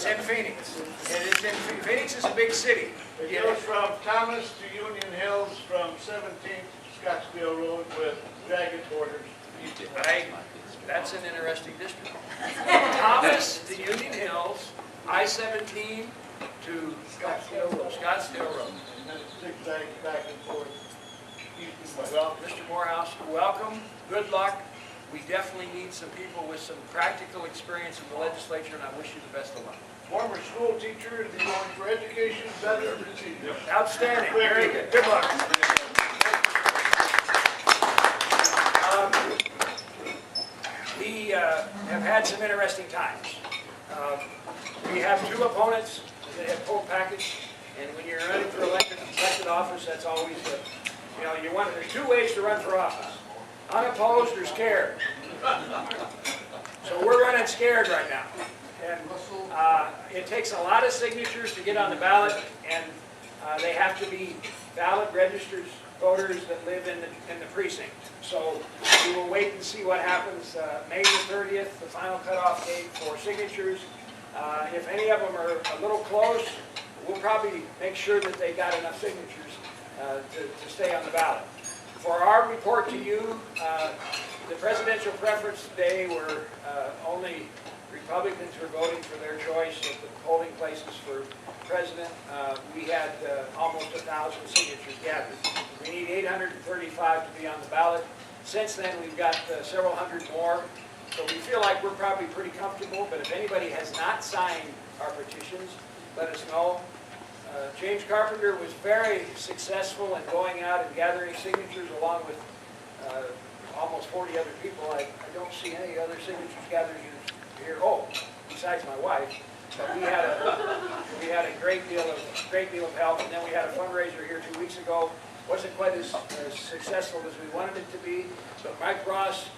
It's in Phoenix. Phoenix is a big city. It goes from Thomas to Union Hills, from 17th to Scottsdale Road with jagged borders. Right? That's an interesting district. Thomas to Union Hills, I-17 to Scottsdale Road. And then it zigzags back and forth, east and west. Well, Mr. Morehouse, welcome. Good luck. We definitely need some people with some practical experience in the legislature, and I wish you the best of luck. Former school teacher and going for education better this evening. Outstanding. Very good. Good luck. We have had some interesting times. We have two opponents that have full package, and when you're running for elected office, that's always, there's two ways to run for office: unopposed or scared. So we're running scared right now, and it takes a lot of signatures to get on the ballot, and they have to be valid registered voters that live in the precinct. So we will wait and see what happens. May the 30th, the final cutoff date for signatures. If any of them are a little close, we'll probably make sure that they got enough signatures to stay on the ballot. For our report to you, the presidential preference today were only Republicans were voting for their choice at the polling places for president. We had almost 1,000 signatures gathered. We need 835 to be on the ballot. Since then, we've got several hundred more. So we feel like we're probably pretty comfortable, but if anybody has not signed our petitions, let us know. James Carpenter was very successful in going out and gathering signatures along with almost 40 other people. I don't see any other signatures gathered here. Oh, besides my wife. But we had a great deal of help, and then we had a fundraiser here 2 weeks ago. Wasn't quite as successful as we wanted it to be, but Mike Roth's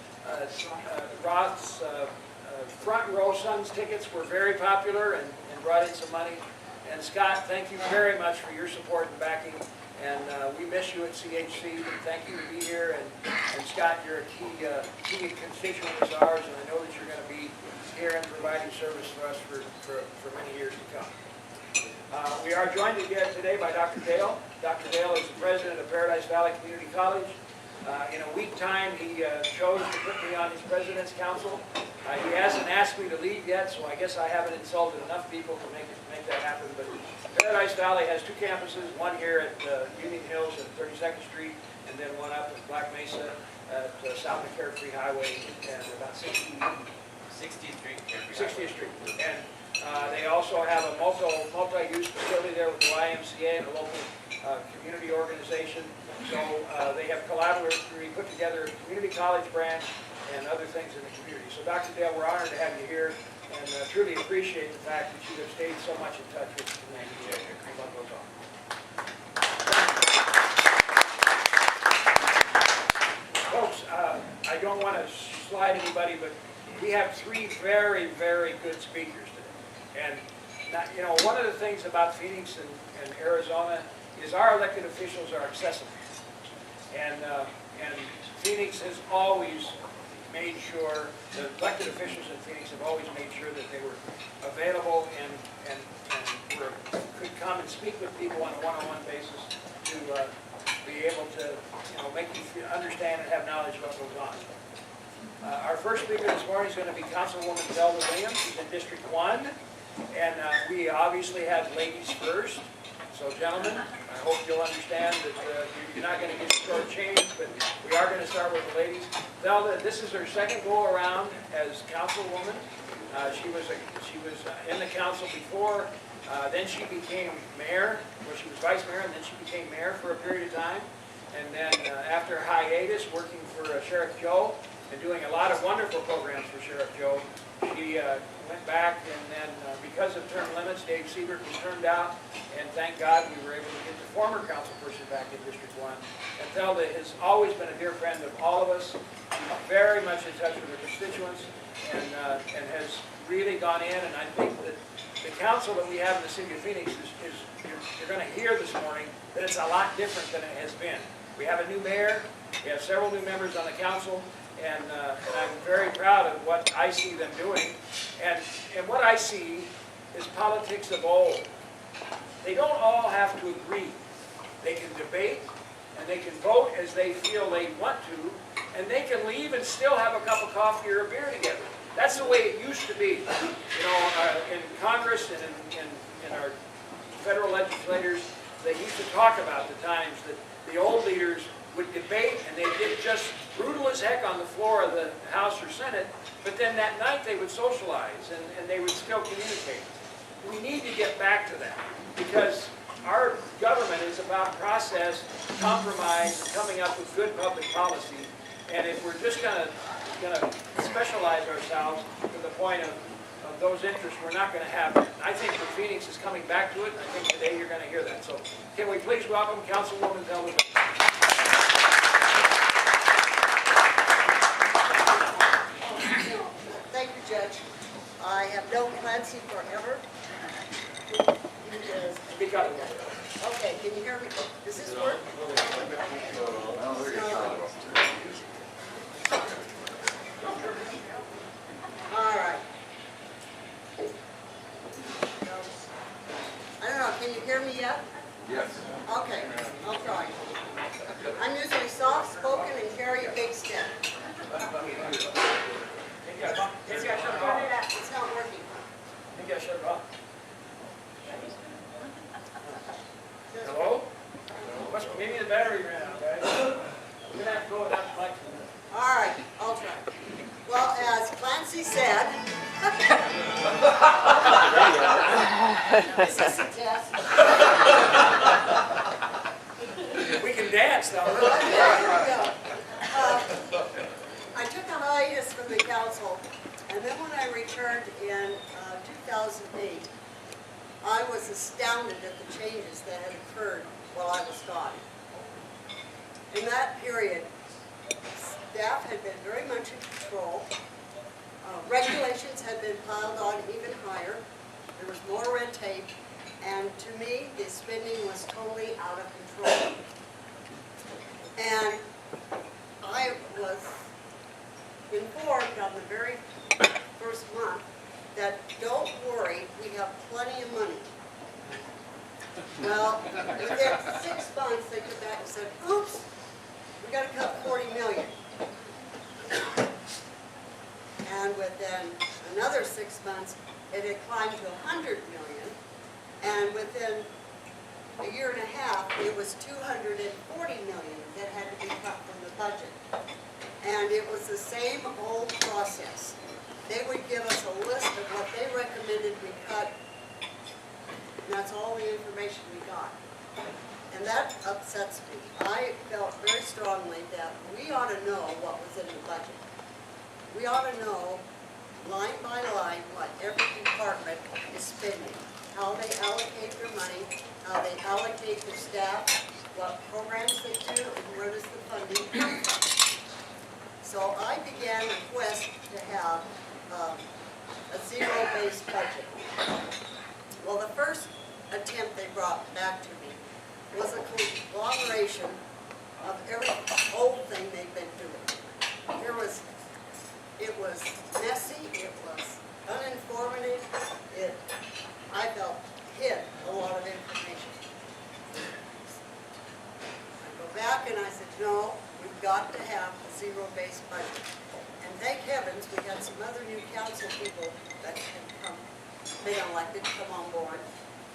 front row Suns tickets were very popular and brought in some money. And Scott, thank you very much for your support and backing. And we miss you at CHC. And thank you to be here. And Scott, you're a key constituent of ours, and I know that you're going to be here and providing service for us for many years to come. We are joined again today by Dr. Dale. Dr. Dale is the president of Paradise Valley Community College. In a week time, he chose to put me on his president's council. He hasn't asked me to leave yet, so I guess I haven't insulted enough people to make that happen. But Paradise Valley has two campuses, one here at Union Hills and 32nd Street, and then one up at Black Mesa at South of Carefree Highway and about 60th Street. And they also have a multi-use facility there with the YMCA and a local community organization. So they have collaboratively put together a community college branch and other things in the community. So Dr. Dale, we're honored to have you here and truly appreciate the fact that you have stayed so much in touch with the community. Folks, I don't want to slide anybody, but we have three very, very good speakers today. And one of the things about Phoenix and Arizona is our elected officials are accessible. And Phoenix has always made sure, the elected officials in Phoenix have always made sure that they were available and could come and speak with people on a one-on-one basis to be able to make you understand and have knowledge of what goes on. Our first speaker this morning is going to be Councilwoman Zelda Williams. She's in District 1, and we obviously have ladies first. So gentlemen, I hope you'll understand that you're not going to get shortchanged, but we are going to start with the ladies. Zelda, this is her second go around as councilwoman. She was in the council before, then she became mayor, where she was vice mayor, and then she became mayor for a period of time. And then after a hiatus, working for Sheriff Joe and doing a lot of wonderful programs for Sheriff Joe, she went back, and then because of term limits, Dave Siebert was termed out, and thank God we were able to get the former councilperson back in District 1. And Zelda has always been a dear friend of all of us. She's very much in touch with her constituents, and has really gone in, and I think that the council that we have in the city of Phoenix is you're going to hear this morning that it's a lot different than it has been. We have a new mayor, we have several new members on the council, and I'm very proud of what I see them doing. And what I see is politics of old. They don't all have to agree. They can debate, and they can vote as they feel they want to, and they can leave and still have a cup of coffee or a beer together. That's the way it used to be. You know, in Congress and in our federal legislators, they used to talk about the times that the old leaders would debate, and they did just brutal as heck on the floor of the House or Senate, but then that night they would socialize and they would still communicate. We need to get back to that, because our government is about process, compromise, and coming up with good public policy. And if we're just going to specialize ourselves to the point of those interests, we're not going to have it. I think that Phoenix is coming back to it, and I think today you're going to hear that. So can we please welcome Councilwoman Zelda? Thank you, Judge. I have known Clancy forever. Speak up. Okay, can you hear me? Does this work? All right. I don't know, can you hear me yet? Yes. Okay, I'll try. I'm usually soft-spoken and carry a big stick. Maybe I shut it off. It's not working. Maybe I shut it off. Hello? Maybe the battery ran out, guys. We're going to have to go without the mic. All right, I'll try. Well, as Clancy said, is this a test? We can dance though. There we go. I took a hiatus from the council, and then when I returned in 2008, I was astounded at the changes that had occurred while I was gone. In that period, staff had been very much in control. Regulations had been piled on even higher. There was more red tape, and to me, the spending was totally out of control. And I was informed on the very first month that, don't worry, we have plenty of money. Well, within 6 months, they came back and said, oops, we got to cut 40 million. And within another 6 months, it had climbed to 100 million. And within a year and a half, it was 240 million that had to be cut from the budget. And it was the same old process. They would give us a list of what they recommended we cut, and that's all the information we got. And that upsets me. I felt very strongly that we ought to know what was in the budget. We ought to know, line by line, what every department is spending, how they allocate their money, how they allocate their staff, what programs they do, and where does the funding come from. So I began a quest to have a zero-based budget. Well, the first attempt they brought back to me was a conglomeration of every old thing they've been doing. It was messy, it was uninformative, I felt, hid a lot of information. I go back and I said, no, we've got to have a zero-based budget. And thank heavens, we had some other new council people that had been elected, come on board.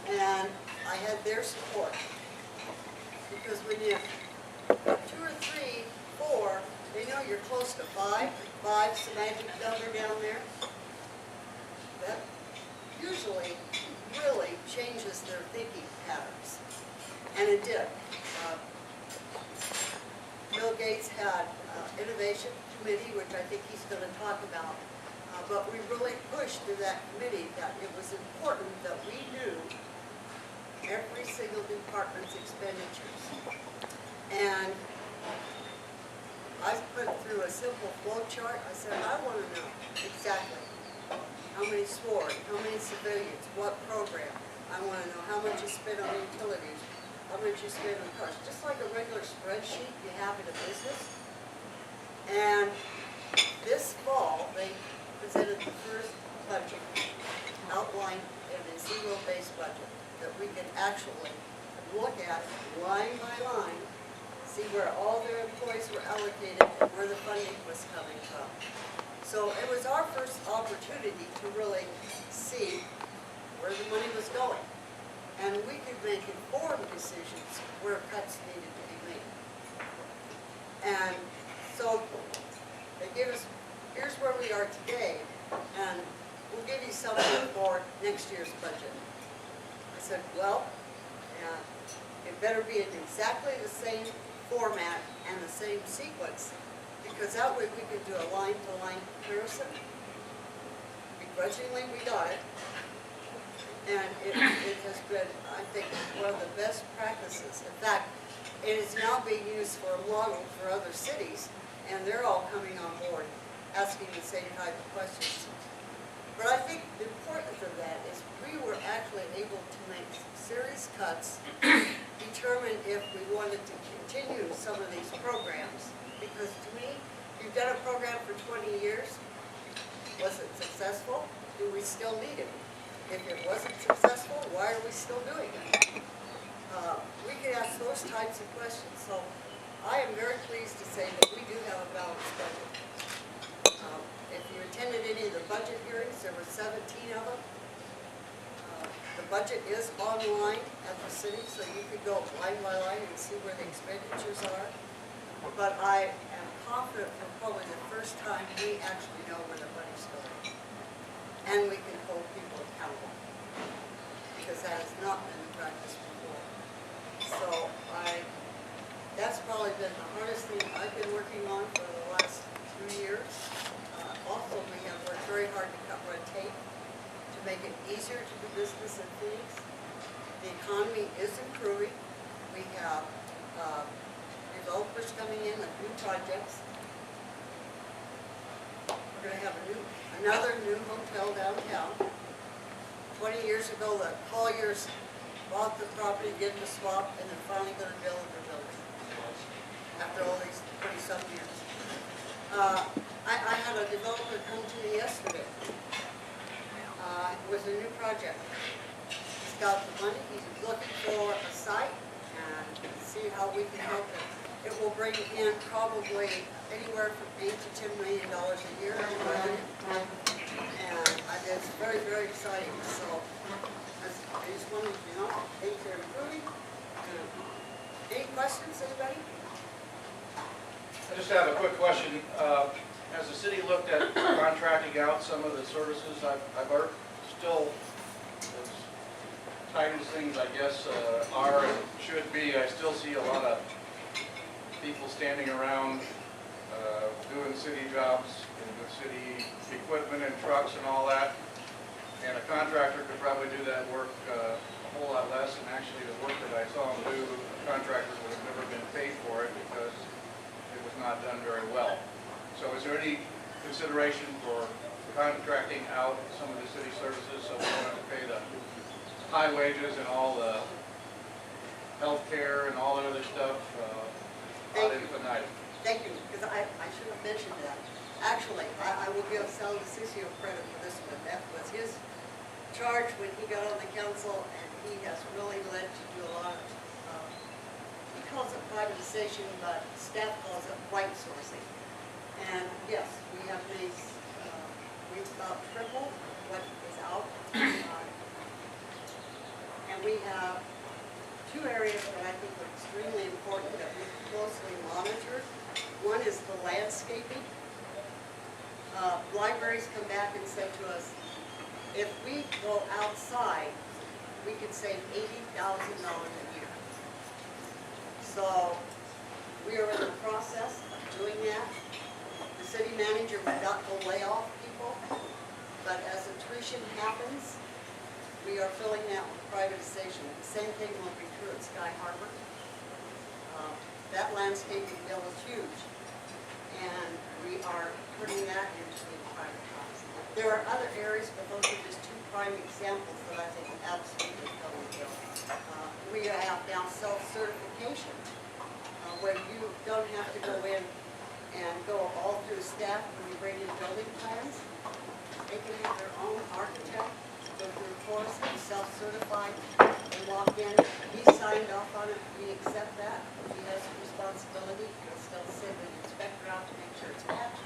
And I had their support. Because when you have 2 or 3, 4, they know you're close to 5. 5's the magic number down there. That usually really changes their thinking patterns. And it did. Bill Gates had Innovation Committee, which I think he's going to talk about. But we really pushed through that committee that it was important that we knew every single department's expenditures. And I put through a simple flow chart. I said, I want to know exactly how many swords, how many civilians, what program. I want to know how much you spend on utilities, how much you spend on cars. Just like a regular spreadsheet you have in a business. And this fall, they presented the first budget, outlined everything. zero-based budget, that we can actually look at line by line, see where all their employees were allocated and where the funding was coming from. So it was our first opportunity to really see where the money was going. And we could make informed decisions where cuts needed to be made. And so they give us, here's where we are today, and we'll give you something for next year's budget. I said, well, it better be in exactly the same format and the same sequence, because that way we can do a line-to-line comparison. Begrudgingly, we got it. And it has been, I think, one of the best practices. In fact, it is now being used for a model for other cities, and they're all coming on board, asking the same type of questions. But I think the importance of that is we were actually able to make some serious cuts, determine if we wanted to continue some of these programs. Because to me, you've done a program for 20 years, was it successful? Do we still need it? If it wasn't successful, why are we still doing it? We can ask those types of questions. So I am very pleased to say that we do have a balanced budget. If you attended any of the budget hearings, there were 17 of them. The budget is online at the city, so you could go line by line and see where the expenditures are. But I am confident for probably the first time we actually know where the money's going. And we can hold people accountable, because that has not been the practice before. So that's probably been the hardest thing I've been working on for the last 2 years. Also, we have worked very hard to cut red tape to make it easier to do business in Phoenix. The economy is improving. We have developers coming in with new projects. We're going to have another new hotel downtown. 20 years ago, the Colliers bought the property, did the swap, and they're finally going to build their building after all these 20-some years. I had a developer come to me yesterday with a new project. He's got the money, he's looking for a site and see how we can help him. It will bring in probably anywhere from $8 to $10 million a year in revenue. And it's very, very exciting. So I just wanted to know, things are improving. Any questions, anybody? I just have a quick question. Has the city looked at contracting out some of the services? I've heard still, as tight as things I guess are and should be, I still see a lot of people standing around doing city jobs with city equipment and trucks and all that. And a contractor could probably do that work a whole lot less, and actually the work that I saw him do, a contractor would have never been paid for it because it was not done very well. So is there any consideration for contracting out some of the city services so we don't have to pay the high wages and all the health care and all the other stuff ad infinitum? Thank you, because I should have mentioned that. Actually, I will give Sal DeCiccio credit for this one. That was his charge when he got on the council, and he has really led to do a lot of, he calls it privatization, but staff calls it white sourcing. And yes, we have made, we've about tripled what is out. And we have 2 areas that I think are extremely important that we closely monitor. One is the landscaping. Libraries come back and say to us, if we go outside, we could save $80,000 a year. So we are in the process of doing that. The city manager would not go lay off people, but as attrition happens, we are filling that with privatization. The same thing will be true at Sky Harbor. That landscaping bill is huge, and we are putting that into the private house. There are other areas, but those are just 2 prime examples that I think absolutely fill the bill. We have now self-certification, where you don't have to go in and go all through staff when you bring in building plans. They can have their own architect, go through courses, self-certified. They walk in, he signed off on it, we accept that. He has a responsibility, he'll still send an inspector out to make sure it's matched.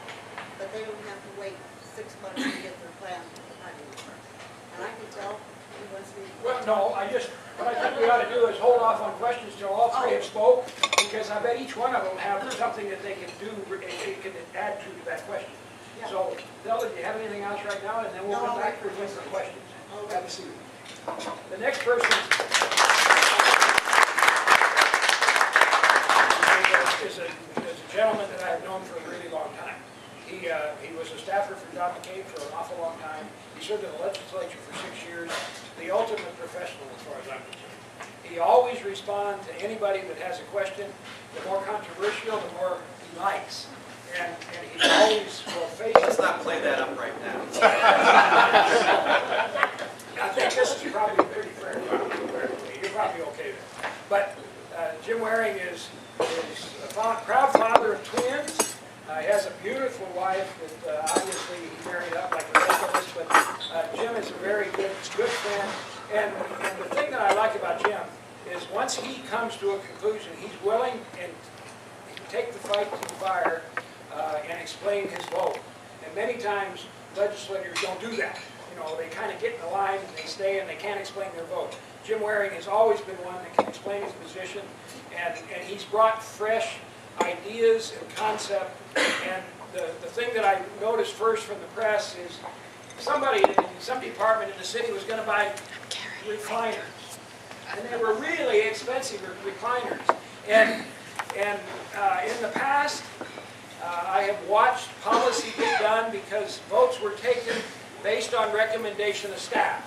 But they don't have to wait 6 months to get their plan from the highway department. And I can tell he wants me. Well, no, what I think we ought to do is hold off on questions till all three have spoke, because I bet each one of them have something that they can do, they can add to that question. Yeah. So, Del, do you have anything else right now, and then we'll come back for some questions. I'll Have a seat. The next person is a gentleman that I have known for a really long time. He was a staffer for John McCabe for an awful long time. He served in the legislature for 6 years. The ultimate professional as far as I'm concerned. He always responds to anybody that has a question. The more controversial, the more he likes. And he always will face. Let's not play that up right now. I think this is probably pretty fair. You're probably okay there. But Jim Waring is a proud father of twins. He has a beautiful wife that obviously he married up like the rest of us. But Jim is a very good friend. And the thing that I like about Jim is once he comes to a conclusion, he's willing and he can take the fight to the fire and explain his vote. And many times legislators don't do that. You know, they kind of get in the line and they stay and they can't explain their vote. Jim Waring has always been one that can explain his position, and he's brought fresh ideas and concept. And the thing that I noticed first from the press is somebody in some department in the city was going to buy recliners. And they were really expensive recliners. And in the past, I have watched policy get done because votes were taken based on recommendation of staff.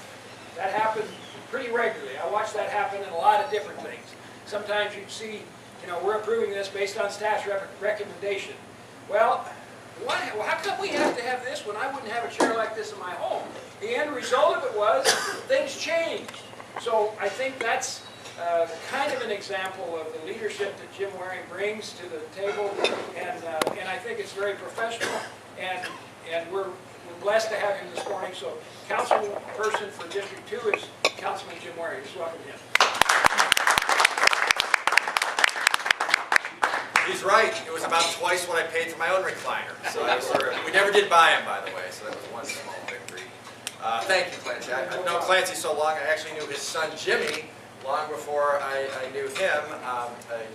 That happened pretty regularly. I watched that happen in a lot of different things. Sometimes you'd see, you know, we're approving this based on staff's recommendation. Well, how come we have to have this when I wouldn't have a chair like this in my home? The end result of it was things changed. So I think that's kind of an example of the leadership that Jim Waring brings to the table, and I think it's very professional, and we're blessed to have him this morning. So councilperson for District 2 is Councilman Jim Waring. Just welcome him. He's right. It was about twice what I paid for my own recliner. So I was we never did buy him, by the way, so that was one small victory. Thank you, Clancy. I've known Clancy so long, I actually knew his son, Jimmy, long before I knew him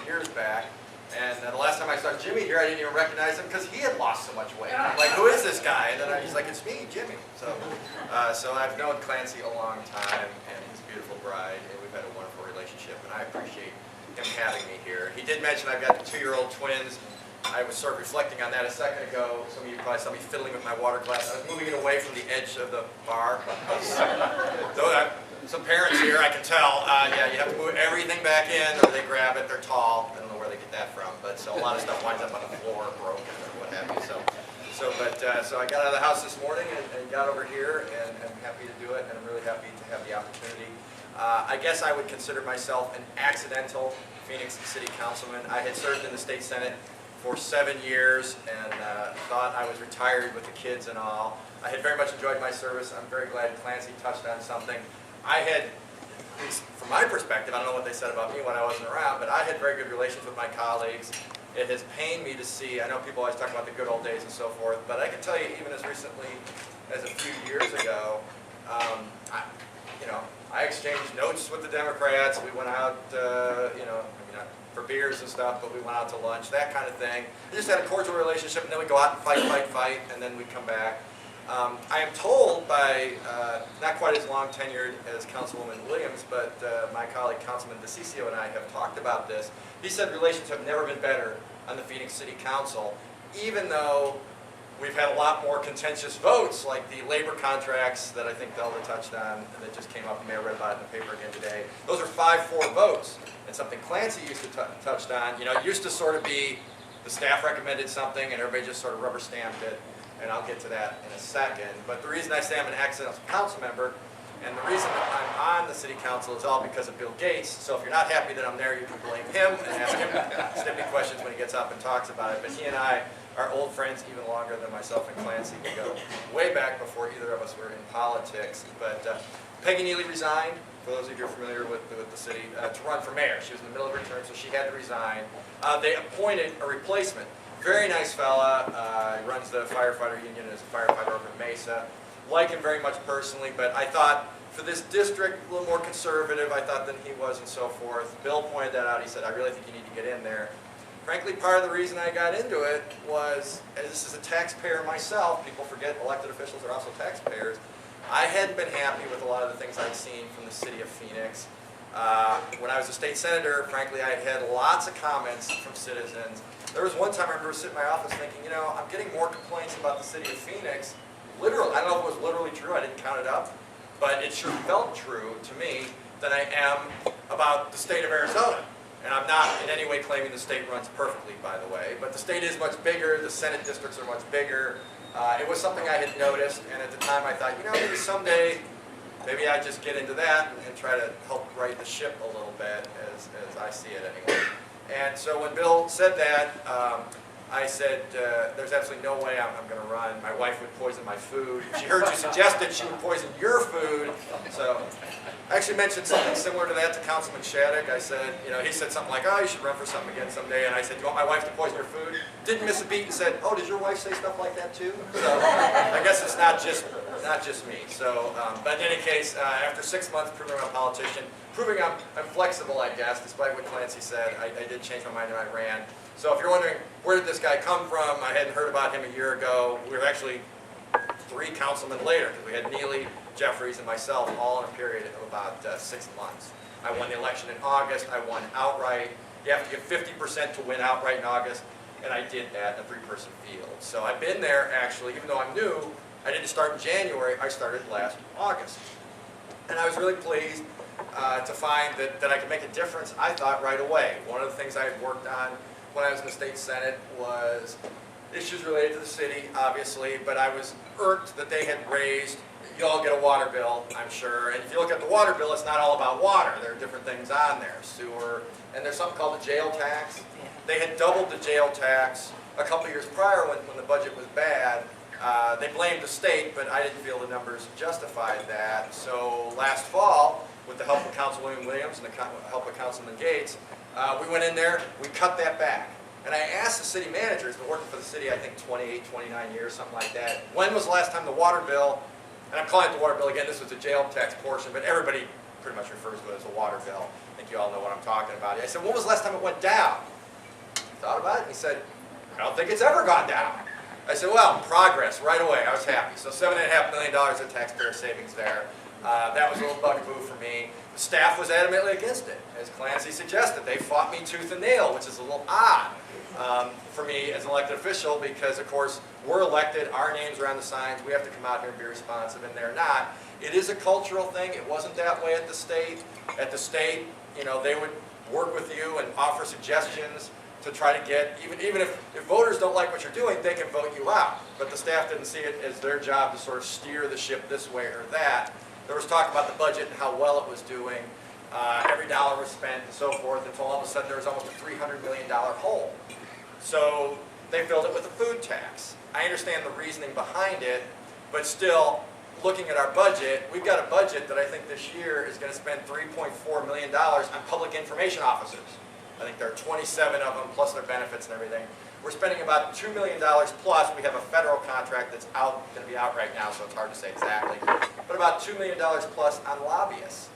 years back. And the last time I saw Jimmy here, I didn't even recognize him because he had lost so much weight. I'm like, who is this guy? And then he's like, it's me, Jimmy. So I've known Clancy a long time, and his beautiful bride, and we've had a wonderful relationship, and I appreciate him having me here. He did mention I've got the 2-year-old twins. I was sort of reflecting on that a second ago. Some of you probably saw me fiddling with my water glass. I was moving it away from the edge of the bar. Some parents here, I can tell, yeah, you have to move everything back in, or they grab it, they're tall. I don't know where they get that from, but so a lot of stuff winds up on the floor, broken, or what have you. So I got out of the house this morning and got over here, and I'm happy to do it, and I'm really happy to have the opportunity. I guess I would consider myself an accidental Phoenix City Councilman. I had served in the state senate for 7 years and thought I was retired with the kids and all. I had very much enjoyed my service. I'm very glad Clancy touched on something. I had, at least from my perspective, I don't know what they said about me when I wasn't around, but I had very good relations with my colleagues. It has pained me to see, I know people always talk about the good old days and so forth, but I can tell you even as recently as a few years ago, I exchanged notes with the Democrats. We went out, maybe not for beers and stuff, but we went out to lunch, that kind of thing. We just had a cordial relationship, and then we go out and fight, and then we come back. I am told by, not quite as long tenured as Councilwoman Williams, but my colleague Councilman DeCiccio and I have talked about this. He said relations have never been better on the Phoenix City Council, even though we've had a lot more contentious votes, like the labor contracts that I think Delta touched on, that just came up. You may have read about it in the paper again today. Those are 5-4 votes, and something Clancy used to touched on. You know, it used to sort of be the staff recommended something, and everybody just sort of rubber stamped it. And I'll get to that in a second. But the reason I say I'm an accidental council member, and the reason that I'm on the city council is all because of Bill Gates. So if you're not happy that I'm there, you can blame him and ask him snippy questions when he gets up and talks about it. But he and I are old friends even longer than myself and Clancy. We go way back before either of us were in politics. But Peggy Neely resigned, for those of you who are familiar with the city, to run for mayor. She was in the middle of her term, so she had to resign. They appointed a replacement. Very nice fella, runs the firefighter union as a firefighter over in Mesa. Like him very much personally, but I thought for this district, a little more conservative, I thought, than he was and so forth. Bill pointed that out. He said, I really think you need to get in there. Frankly, part of the reason I got into it was, as this is a taxpayer myself, people forget elected officials are also taxpayers. I hadn't been happy with a lot of the things I'd seen from the city of Phoenix. When I was a state senator, frankly, I had lots of comments from citizens. There was one time I remember sitting in my office thinking, you know, I'm getting more complaints about the city of Phoenix, literally, I don't know if it was literally true, I didn't count it up, but it sure felt true to me than I am about the state of Arizona. And I'm not in any way claiming the state runs perfectly, by the way, but the state is much bigger, the Senate districts are much bigger. It was something I had noticed, and at the time I thought, you know, maybe someday, maybe I just get into that and try to help right the ship a little bit, as I see it anyway. And so when Bill said that, I said, there's absolutely no way I'm going to run. My wife would poison my food. If she heard you suggest it, she would poison your food. So I actually mentioned something similar to that to Councilman Shattuck. I said, you know, he said something like, oh, you should run for something again someday. And I said, do you want my wife to poison your food? Didn't miss a beat and said, oh, did your wife say stuff like that too? So I guess it's not just me. So, but in any case, after 6 months proving I'm a politician, proving I'm flexible, I guess, despite what Clancy said, I did change my mind and I ran. So if you're wondering, where did this guy come from? I hadn't heard about him a year ago. We were actually 3 councilmen later, because we had Neely, Jeffries, and myself all in a period of about 6 months. I won the election in August. I won outright. You have to give 50% to win outright in August, and I did that in a 3-person field. So I've been there, actually, even though I'm new, I didn't start in January. I started last August. And I was really pleased to find that I could make a difference, I thought, right away. One of the things I had worked on when I was in the state senate was issues related to the city, obviously, but I was irked that they had raised, you all get a water bill, I'm sure, and if you look at the water bill, it's not all about water. There are different things on there, sewer, and there's something called the jail tax. They had doubled the jail tax a couple years prior when the budget was bad. They blamed the state, but I didn't feel the numbers justified that. So last fall, with the help of Councilwoman Williams and the help of Councilman Gates, we went in there, we cut that back. And I asked the city manager, who's been working for the city, I think 28, 29 years, something like that, when was the last time the water bill, and I'm calling it the water bill again, this was the jail tax portion, but everybody pretty much refers to it as a water bill. I think you all know what I'm talking about. I said, when was the last time it went down? He thought about it, and he said, I don't think it's ever gone down. I said, well, progress, right away. I was happy. So $7.5 million of taxpayer savings there. That was a little bugaboo for me. The staff was adamantly against it. As Clancy suggested, they fought me tooth and nail, which is a little odd for me as an elected official because, of course, we're elected, our names are on the signs, we have to come out here and be responsive, and they're not. It is a cultural thing. It wasn't that way at the state. At the state, you know, they would work with you and offer suggestions to try to get, even if voters don't like what you're doing, they can vote you out. But the staff didn't see it as their job to sort of steer the ship this way or that. There was talk about the budget and how well it was doing. Every dollar was spent and so forth until all of a sudden there was almost a $300 million hole. So they filled it with a food tax. I understand the reasoning behind it, but still, looking at our budget, we've got a budget that I think this year is going to spend $3.4 million on public information officers. I think there are 27 of them, plus their benefits and everything. We're spending about $2 million plus. We have a federal contract that's going to be out right now, so it's hard to say exactly. But about $2 million plus on lobbyists.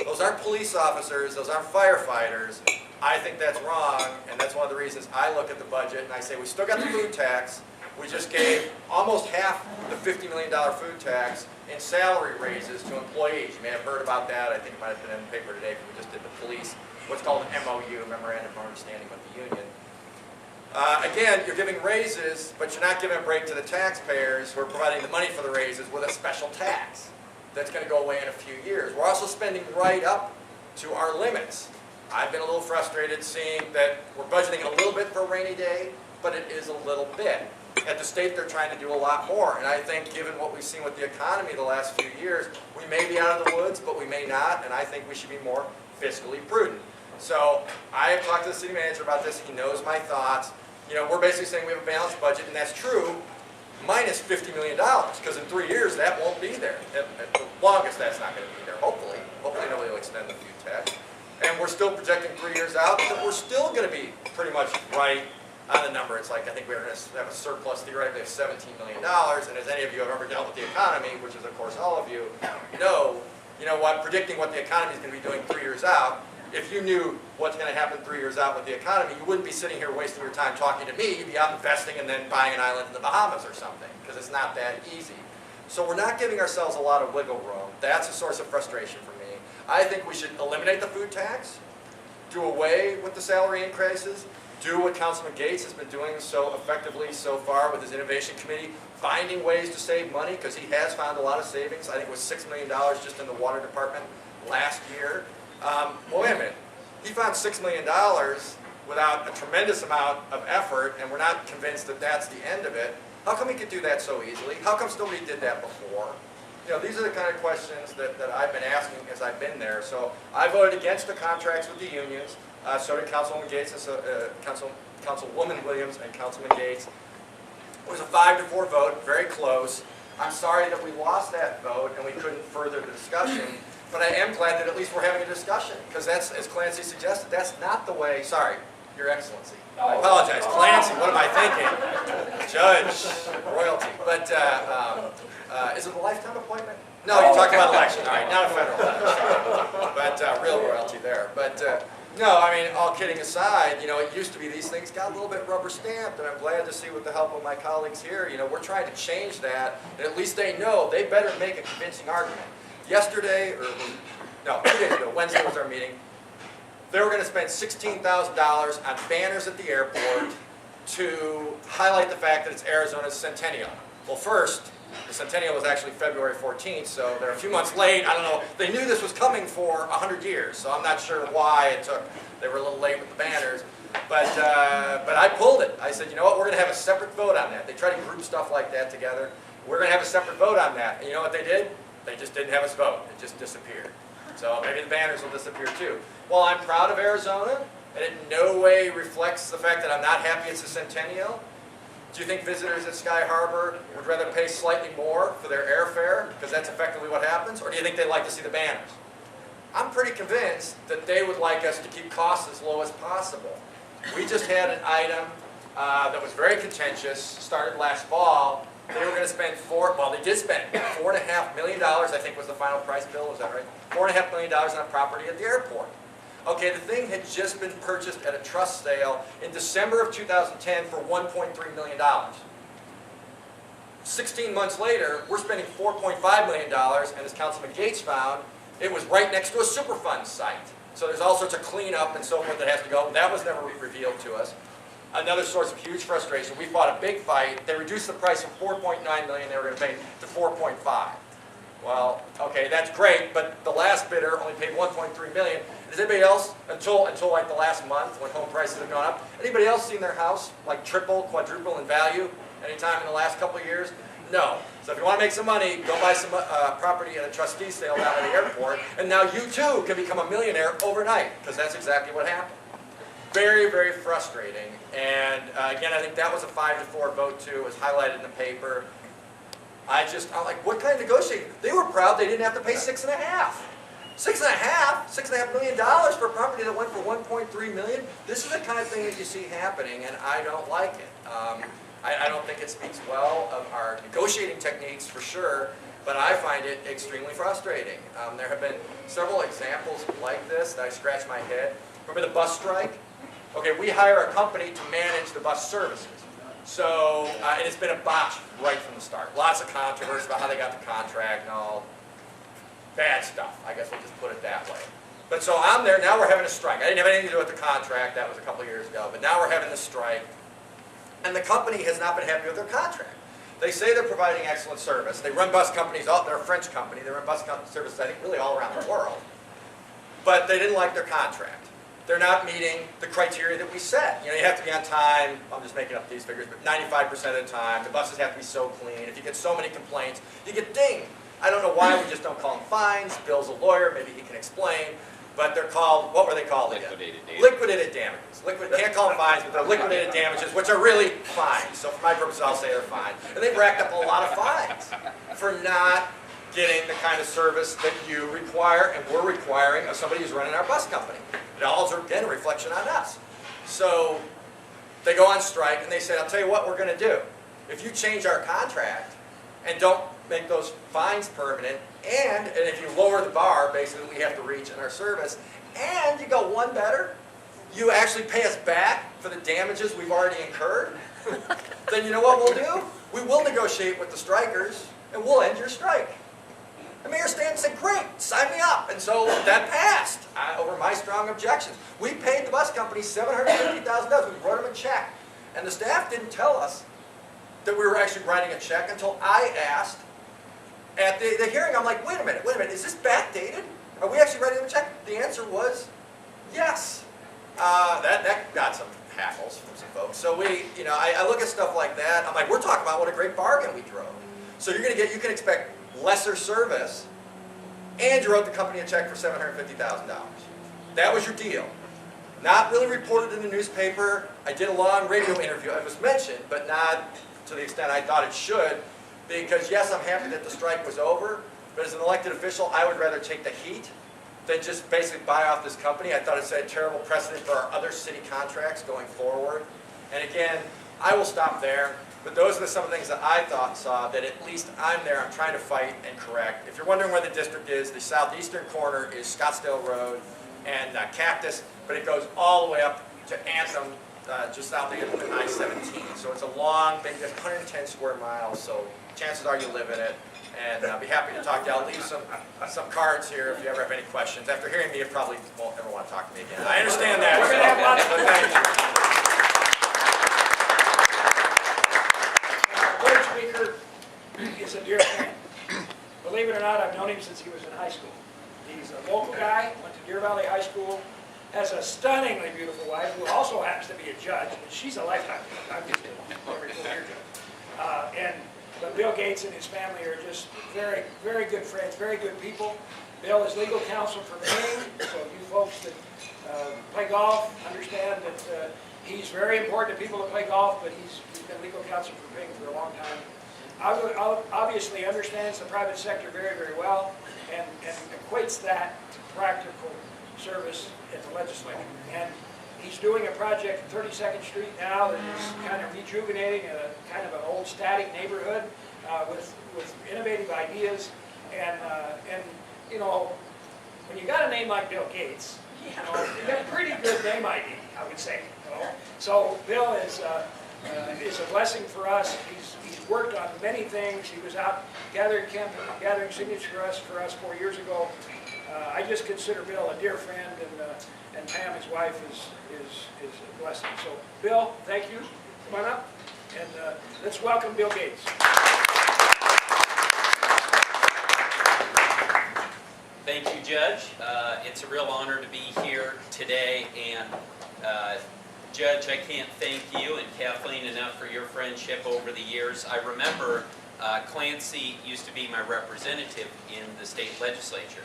Those aren't police officers, those aren't firefighters. I think that's wrong, and that's one of the reasons I look at the budget and I say we still got the food tax. We just gave almost half the $50 million food tax in salary raises to employees. You may have heard about that. I think it might have been in the paper today, but we just did the police, what's called an MOU, Memorandum of Understanding with the union. Again, you're giving raises, but you're not giving a break to the taxpayers who are providing the money for the raises with a special tax that's going to go away in a few years. We're also spending right up to our limits. I've been a little frustrated seeing that we're budgeting a little bit for a rainy day, but it is a little bit. At the state, they're trying to do a lot more, and I think given what we've seen with the economy the last few years, we may be out of the woods, but we may not, and I think we should be more fiscally prudent. So I have talked to the city manager about this. He knows my thoughts. You know, we're basically saying we have a balanced budget, and that's true, minus $50 million, because in 3 years, that won't be there. At the longest, that's not going to be there, hopefully. Hopefully nobody will extend the food tax. And we're still projecting 3 years out that we're still going to be pretty much right on the number. It's like, I think we're going to have a surplus theoretically of $17 million, and as any of you have ever dealt with the economy, which is of course all of you, know, what predicting what the economy is going to be doing 3 years out, if you knew what's going to happen 3 years out with the economy, you wouldn't be sitting here wasting your time talking to me. You'd be out investing and then buying an island in the Bahamas or something, because it's not that easy. So we're not giving ourselves a lot of wiggle room. That's a source of frustration for me. I think we should eliminate the food tax, do away with the salary increases, do what Councilman Gates has been doing so effectively so far with his innovation committee, finding ways to save money, because he has found a lot of savings. I think it was $6 million just in the water department last year. Well, wait a minute. He found $6 million without a tremendous amount of effort, and we're not convinced that that's the end of it. How come he could do that so easily? How come nobody did that before? You know, these are the kind of questions that I've been asking as I've been there. So I voted against the contracts with the unions. So did Councilwoman Gates, Councilwoman Williams, and Councilman Gates. It was a 5-4 vote, very close. I'm sorry that we lost that vote and we couldn't further the discussion. But I am glad that at least we're having a discussion, because that's, as Clancy suggested, that's not the way. Sorry, Your Excellency. I apologize, Clancy. What am I thinking? Judge, royalty. But is it a lifetime appointment? No, you're talking about election. All right, not a federal election. But real royalty there. But no, I mean, all kidding aside, it used to be these things got a little bit rubber stamped, and I'm glad to see with the help of my colleagues here, we're trying to change that, and at least they know they better make a convincing argument. Yesterday, or no, 2 days ago, Wednesday was our meeting, they were going to spend $16,000 on banners at the airport to highlight the fact that it's Arizona's centennial. Well, first, the centennial was actually February 14th, so they're a few months late. I don't know. They knew this was coming for 100 years, so I'm not sure why it took. They were a little late with the banners. But I pulled it. I said, you know what, we're going to have a separate vote on that. They try to group stuff like that together. We're going to have a separate vote on that. And you know what they did? They just didn't have us vote. It just disappeared. So maybe the banners will disappear too. Well, I'm proud of Arizona, and it in no way reflects the fact that I'm not happy it's a centennial. Do you think visitors at Sky Harbor would rather pay slightly more for their airfare, because that's effectively what happens, or do you think they'd like to see the banners? I'm pretty convinced that they would like us to keep costs as low as possible. We just had an item that was very contentious, started last fall. They were going to spend they did spend $4.5 million, I think was the final price, Bill, was that right? $4.5 million on a property at the airport. Okay, the thing had just been purchased at a trust sale in December of 2010 for $1.3 million. 16 months later, we're spending $4.5 million, and as Councilman Gates found, it was right next to a Superfund site. So there's all sorts of cleanup and so forth that has to go. That was never revealed to us. Another source of huge frustration. We fought a big fight. They reduced the price from $4.9 million they were going to pay to $4.5. Well, okay, that's great, but the last bidder only paid $1.3 million. Has anybody else, until like the last month when home prices have gone up, anybody else seen their house like triple, quadruple in value anytime in the last couple of years? No. So if you want to make some money, go buy some property at a trustee sale down at the airport, and now you too can become a millionaire overnight, because that's exactly what happened. Very, very frustrating. And again, I think that was a 5-4 vote too. It was highlighted in the paper. I'm like, what kind of negotiating? They were proud they didn't have to pay $6.5 million for a property that went for $1.3 million. This is the kind of thing that you see happening, and I don't like it. I don't think it speaks well of our negotiating techniques for sure, but I find it extremely frustrating. There have been several examples like this that I scratch my head. Remember the bus strike? Okay, we hire a company to manage the bus services. So, and it's been a botch right from the start. Lots of controversy about how they got the contract and all. Bad stuff, I guess we'll just put it that way. But so I'm there, now we're having a strike. I didn't have anything to do with the contract, that was a couple of years ago, but now we're having the strike. And the company has not been happy with their contract. They say they're providing excellent service. They run bus companies, they're a French company, they run bus services, I think, really all around the world. But they didn't like their contract. They're not meeting the criteria that we set. You have to be on time, I'm just making up these figures, but 95% of the time, the buses have to be so clean. If you get so many complaints, you get dinged. I don't know why we just don't call him fines. Bill's a lawyer, maybe he can explain. but they're called, what were they called again? Liquidated damages. Liquidated damages. Can't call them fines, but they're liquidated damages, which are really fines. So for my purposes, I'll say they're fine. And they've racked up a lot of fines for not getting the kind of service that you require and we're requiring of somebody who's running our bus company. It all is, again, a reflection on us. So they go on strike and they said, I'll tell you what we're going to do. If you change our contract and don't make those fines permanent, and if you lower the bar, basically, we have to reach in our service, and you go one better, you actually pay us back for the damages we've already incurred, then you know what we'll do? We will negotiate with the strikers, and we'll end your strike. And Mayor Stanton said, great, sign me up. And so that passed over my strong objections. We paid the bus company $750,000. We wrote them a check. And the staff didn't tell us that we were actually writing a check until I asked at the hearing. I'm like, wait a minute, is this backdated? Are we actually writing them a check? The answer was yes. That got some hackles from some folks. So I look at stuff like that. I'm like, we're talking about what a great bargain we drove. So you can expect lesser service, and you wrote the company a check for $750,000. That was your deal. Not really reported in the newspaper. I did a long radio interview. It was mentioned, but not to the extent I thought it should, because yes, I'm happy that the strike was over, but as an elected official, I would rather take the heat than just basically buy off this company. I thought it set a terrible precedent for our other city contracts going forward. And again, I will stop there. But those are some of the things that I saw that at least I'm there, I'm trying to fight and correct. If you're wondering where the district is, the southeastern corner is Scottsdale Road and Cactus, but it goes all the way up to Anthem, just south of I-17. So it's a long, big, 110 square miles, so chances are you live in it. And I'll be happy to talk to you. I'll leave some cards here if you ever have any questions. After hearing me, you probably won't ever want to talk to me again. I understand that. We're going to have lots of Thank you. Is a dear friend. Believe it or not, I've known him since he was in high school. He's a local guy, went to Deer Valley High School, has a stunningly beautiful wife who also happens to be a judge, and she's a lifetime judge. I'm just a every 4-year judge. But Bill Gates and his family are just very, very good friends, very good people. Bill is legal counsel for Ping, so you folks that play golf understand that he's very important to people that play golf, but he's been legal counsel for Ping for a long time. Obviously understands the private sector very, very well and equates that to practical service at the legislature. And he's doing a project at 32nd Street now that is kind of rejuvenating a kind of an old static neighborhood with innovative ideas. And when you got a name like Bill Gates, you got a pretty good name ID, I would say. So Bill is a blessing for us. He's worked on many things. He was out gathering signatures for us 4 years ago. I just consider Bill a dear friend, and Pam, his wife, is a blessing. So, Bill, thank you. Come on up, and let's welcome Bill Gates. Thank you, Judge. It's a real honor to be here today, and Judge, I can't thank you and Kathleen enough for your friendship over the years. I remember Clancy used to be my representative in the state legislature,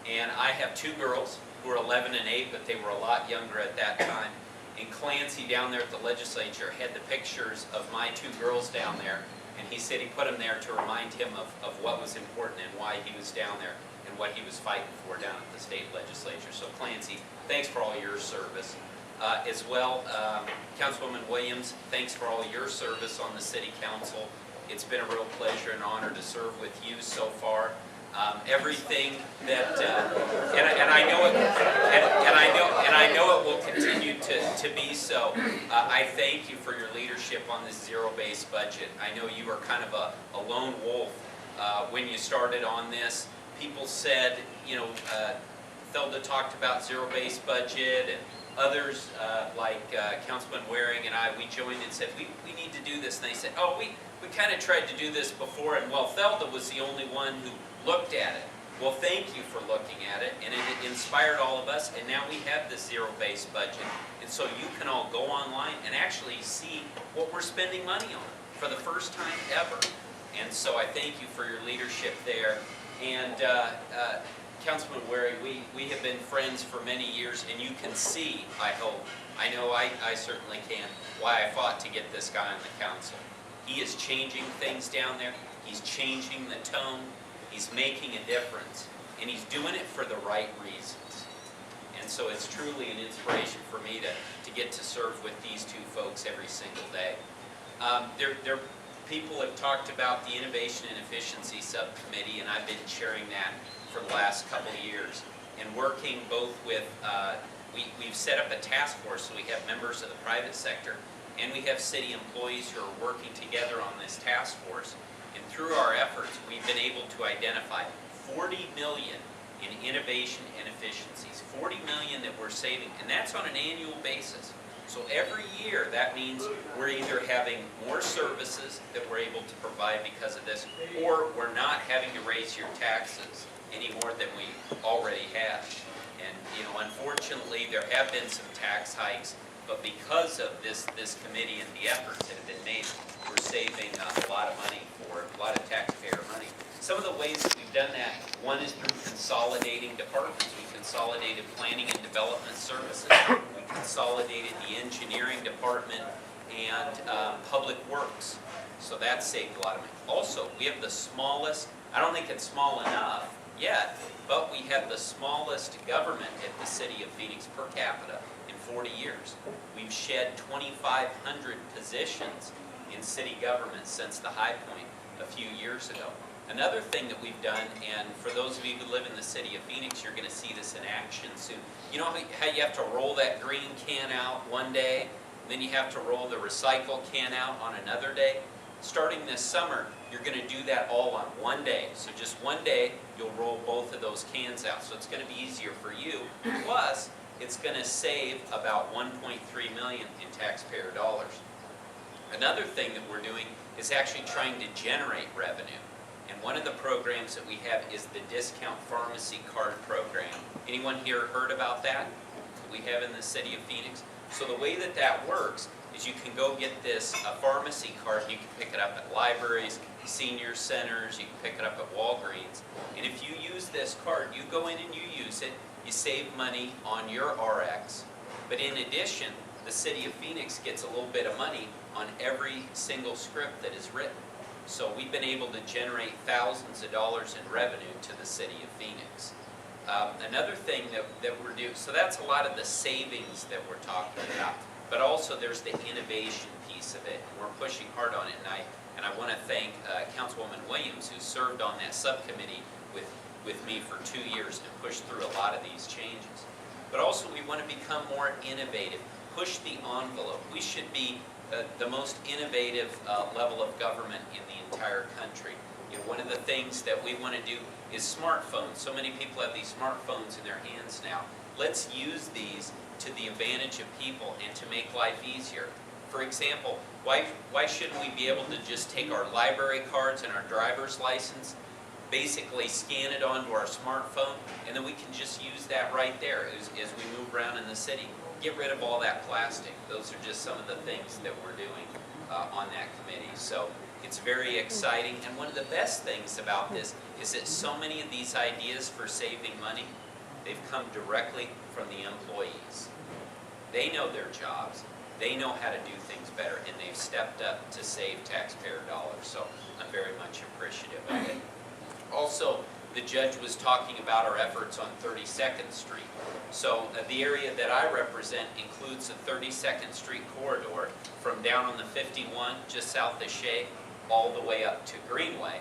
and I have 2 girls who are 11 and 8, but they were a lot younger at that time. And Clancy down there at the legislature had the pictures of my 2 girls down there, and he said he put them there to remind him of what was important and why he was down there and what he was fighting for down at the state legislature. So Clancy, thanks for all your service. As well, Councilwoman Williams, thanks for all your service on the City Council. It's been a real pleasure and honor to serve with you so far. Everything that, and I know it will continue to be so. I thank you for your leadership on this zero-based budget. I know you were kind of a lone wolf when you started on this. People said, Thelda talked about zero-based budget, and others, like Councilman Waring and I, we joined and said, we need to do this. And they said, oh, we kind of tried to do this before, and well, Thelda was the only one who looked at it. Well, thank you for looking at it, and it inspired all of us, and now we have this zero-based budget. And so you can all go online and actually see what we're spending money on for the first time ever. And so I thank you for your leadership there. And Councilman Waring, we have been friends for many years, and you can see, I hope, I know I certainly can, why I fought to get this guy on the council. He is changing things down there. He's changing the tone. He's making a difference, and he's doing it for the right reasons. And so it's truly an inspiration for me to get to serve with these two folks every single day. People have talked about the Innovation and Efficiency Subcommittee, and I've been chairing that for the last couple of years. And working both with, we've set up a task force, so we have members of the private sector, and we have city employees who are working together on this task force. And through our efforts, we've been able to identify 40 million in innovation and efficiencies, 40 million that we're saving, and that's on an annual basis. So every year, that means we're either having more services that we're able to provide because of this, or we're not having to raise your taxes any more than we already have. And, you know, unfortunately, there have been some tax hikes, but because of this committee and the efforts that have been made, we're saving a lot of money for a lot of taxpayer money. Some of the ways that we've done that, one is through consolidating departments. We consolidated planning and development services. We consolidated the engineering department and public works. So that saved a lot of money. Also, we have the smallest, I don't think it's small enough yet, but we have the smallest government at the city of Phoenix per capita in 40 years. We've shed 2,500 positions in city government since the high point a few years ago. Another thing that we've done, and for those of you who live in the city of Phoenix, you're going to see this in action soon. You know how you have to roll that green can out one day, then you have to roll the recycle can out on another day? Starting this summer, you're going to do that all on one day. So just one day, you'll roll both of those cans out. So it's going to be easier for you. Plus, it's going to save about $1.3 million in taxpayer dollars. Another thing that we're doing is actually trying to generate revenue. And one of the programs that we have is the discount pharmacy card program. Anyone here heard about that? We have in the city of Phoenix. So the way that that works is you can go get this pharmacy card. You can pick it up at libraries, senior centers, you can pick it up at Walgreens. And if you use this card, you go in and you use it, you save money on your RX. But in addition, the city of Phoenix gets a little bit of money on every single script that is written. So we've been able to generate thousands of dollars in revenue to the city of Phoenix. Another thing that we're doing, so that's a lot of the savings that we're talking about, but also there's the innovation piece of it. We're pushing hard on it, and I want to thank Councilwoman Williams, who served on that subcommittee with me for 2 years and pushed through a lot of these changes. But also we want to become more innovative, push the envelope. We should be the most innovative level of government in the entire country. You know, one of the things that we want to do is smartphones. So many people have these smartphones in their hands now. Let's use these to the advantage of people and to make life easier. For example, why shouldn't we be able to just take our library cards and our driver's license, basically scan it onto our smartphone, and then we can just use that right there as we move around in the city. Get rid of all that plastic. Those are just some of the things that we're doing on that committee. So it's very exciting. And one of the best things about this is that so many of these ideas for saving money, they've come directly from the employees. They know their jobs. They know how to do things better, and they've stepped up to save taxpayer dollars. So I'm very much appreciative of it. Also, the judge was talking about our efforts on 32nd Street. So the area that I represent includes the 32nd Street corridor from down on the 51, just south of Shea, all the way up to Greenway.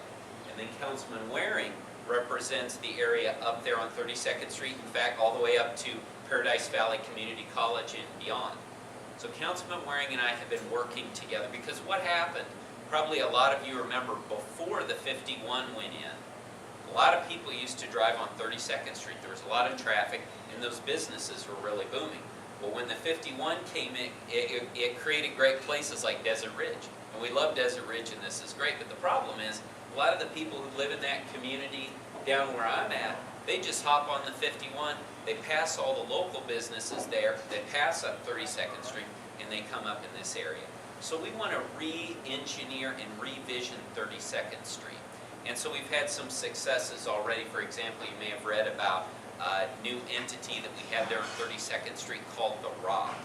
And then Councilman Waring represents the area up there on 32nd Street, in fact, all the way up to Paradise Valley Community College and beyond. So Councilman Waring and I have been working together because what happened, probably a lot of you remember before the 51 went in, a lot of people used to drive on 32nd Street. There was a lot of traffic, and those businesses were really booming. Well, when the 51 came in, it created great places like Desert Ridge. And we love Desert Ridge, and this is great. But the problem is, a lot of the people who live in that community down where I'm at, they just hop on the 51, they pass all the local businesses there, they pass up 32nd Street, and they come up in this area. So we want to re-engineer and revision 32nd Street. And so we've had some successes already. For example, you may have read about a new entity that we have there on 32nd Street called The Rock.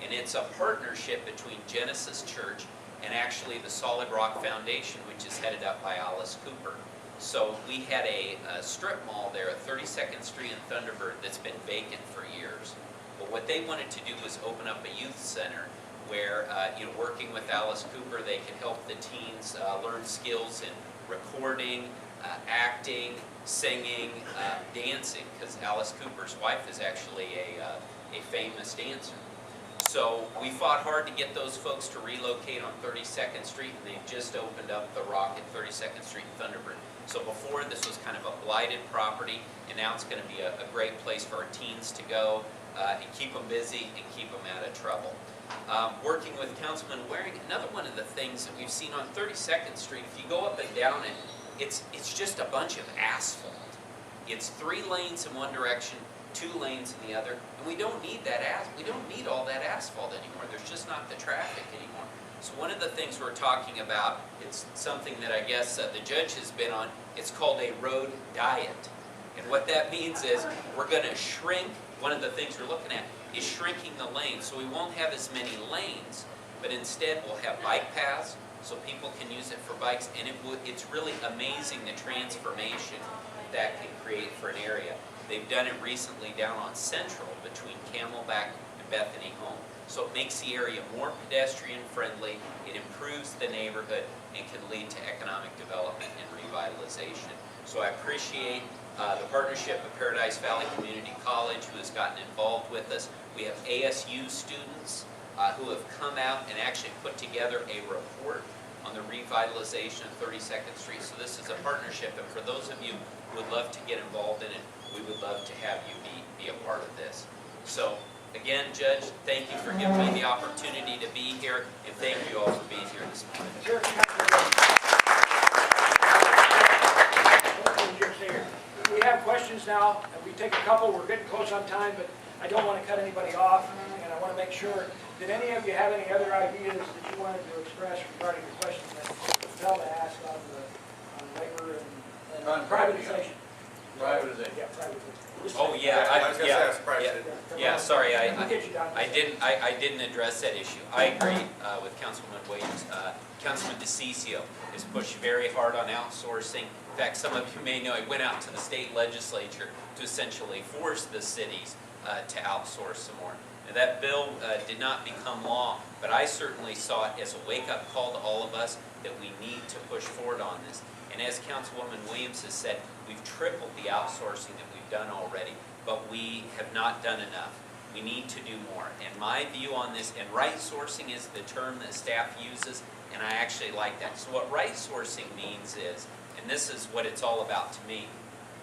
And it's a partnership between Genesis Church and actually the Solid Rock Foundation, which is headed up by Alice Cooper. So we had a strip mall there at 32nd Street and Thunderbird that's been vacant for years. But what they wanted to do was open up a youth center where, working with Alice Cooper, they could help the teens learn skills in recording, acting, singing, dancing, because Alice Cooper's wife is actually a famous dancer. So we fought hard to get those folks to relocate on 32nd Street, and they've just opened up The Rock at 32nd Street and Thunderbird. So before, this was kind of a blighted property, and now it's going to be a great place for our teens to go and keep them busy and keep them out of trouble. Working with Councilman Waring, another one of the things that we've seen on 32nd Street, if you go up and down it, it's just a bunch of asphalt. It's 3 lanes in one direction, 2 lanes in the other, and we don't need all that asphalt anymore. There's just not the traffic anymore. So one of the things we're talking about, it's something that I guess the judge has been on, it's called a road diet. And what that means is we're going to shrink, one of the things we're looking at is shrinking the lanes. So we won't have as many lanes, but instead we'll have bike paths so people can use it for bikes, and it's really amazing the transformation that can create for an area. They've done it recently down on Central between Camelback and Bethany Home. So it makes the area more pedestrian friendly, it improves the neighborhood, and can lead to economic development and revitalization. So I appreciate the partnership of Paradise Valley Community College, who has gotten involved with us. We have ASU students who have come out and actually put together a report on the revitalization of 32nd Street. So this is a partnership, and for those of you who would love to get involved in it, we would love to have you be a part of this. So again, Judge, thank you for giving me the opportunity to be here, and thank you all for being here this morning. Sure. We have questions now, and we take a couple. We're getting close on time, but I don't want to cut anybody off, and I want to make sure, did any of you have any other ideas that you wanted to express regarding the question that Zelda asked on labor and privatization? Privatization. Yeah, privatization. Oh, yeah, I was going to say, I'm surprised. yeah, sorry, We'll get you done. I didn't address that issue. I agree with Councilman Williams. Councilman DeCiccio has pushed very hard on outsourcing. In fact, some of you may know he went out to the state legislature to essentially force the cities to outsource some more. Now, that bill did not become law, but I certainly saw it as a wake-up call to all of us that we need to push forward on this. And as Councilwoman Williams has said, we've tripled the outsourcing that we've done already, but we have not done enough. We need to do more. And my view on this, and right sourcing is the term that staff uses, and I actually like that. So what right sourcing means is, and this is what it's all about to me,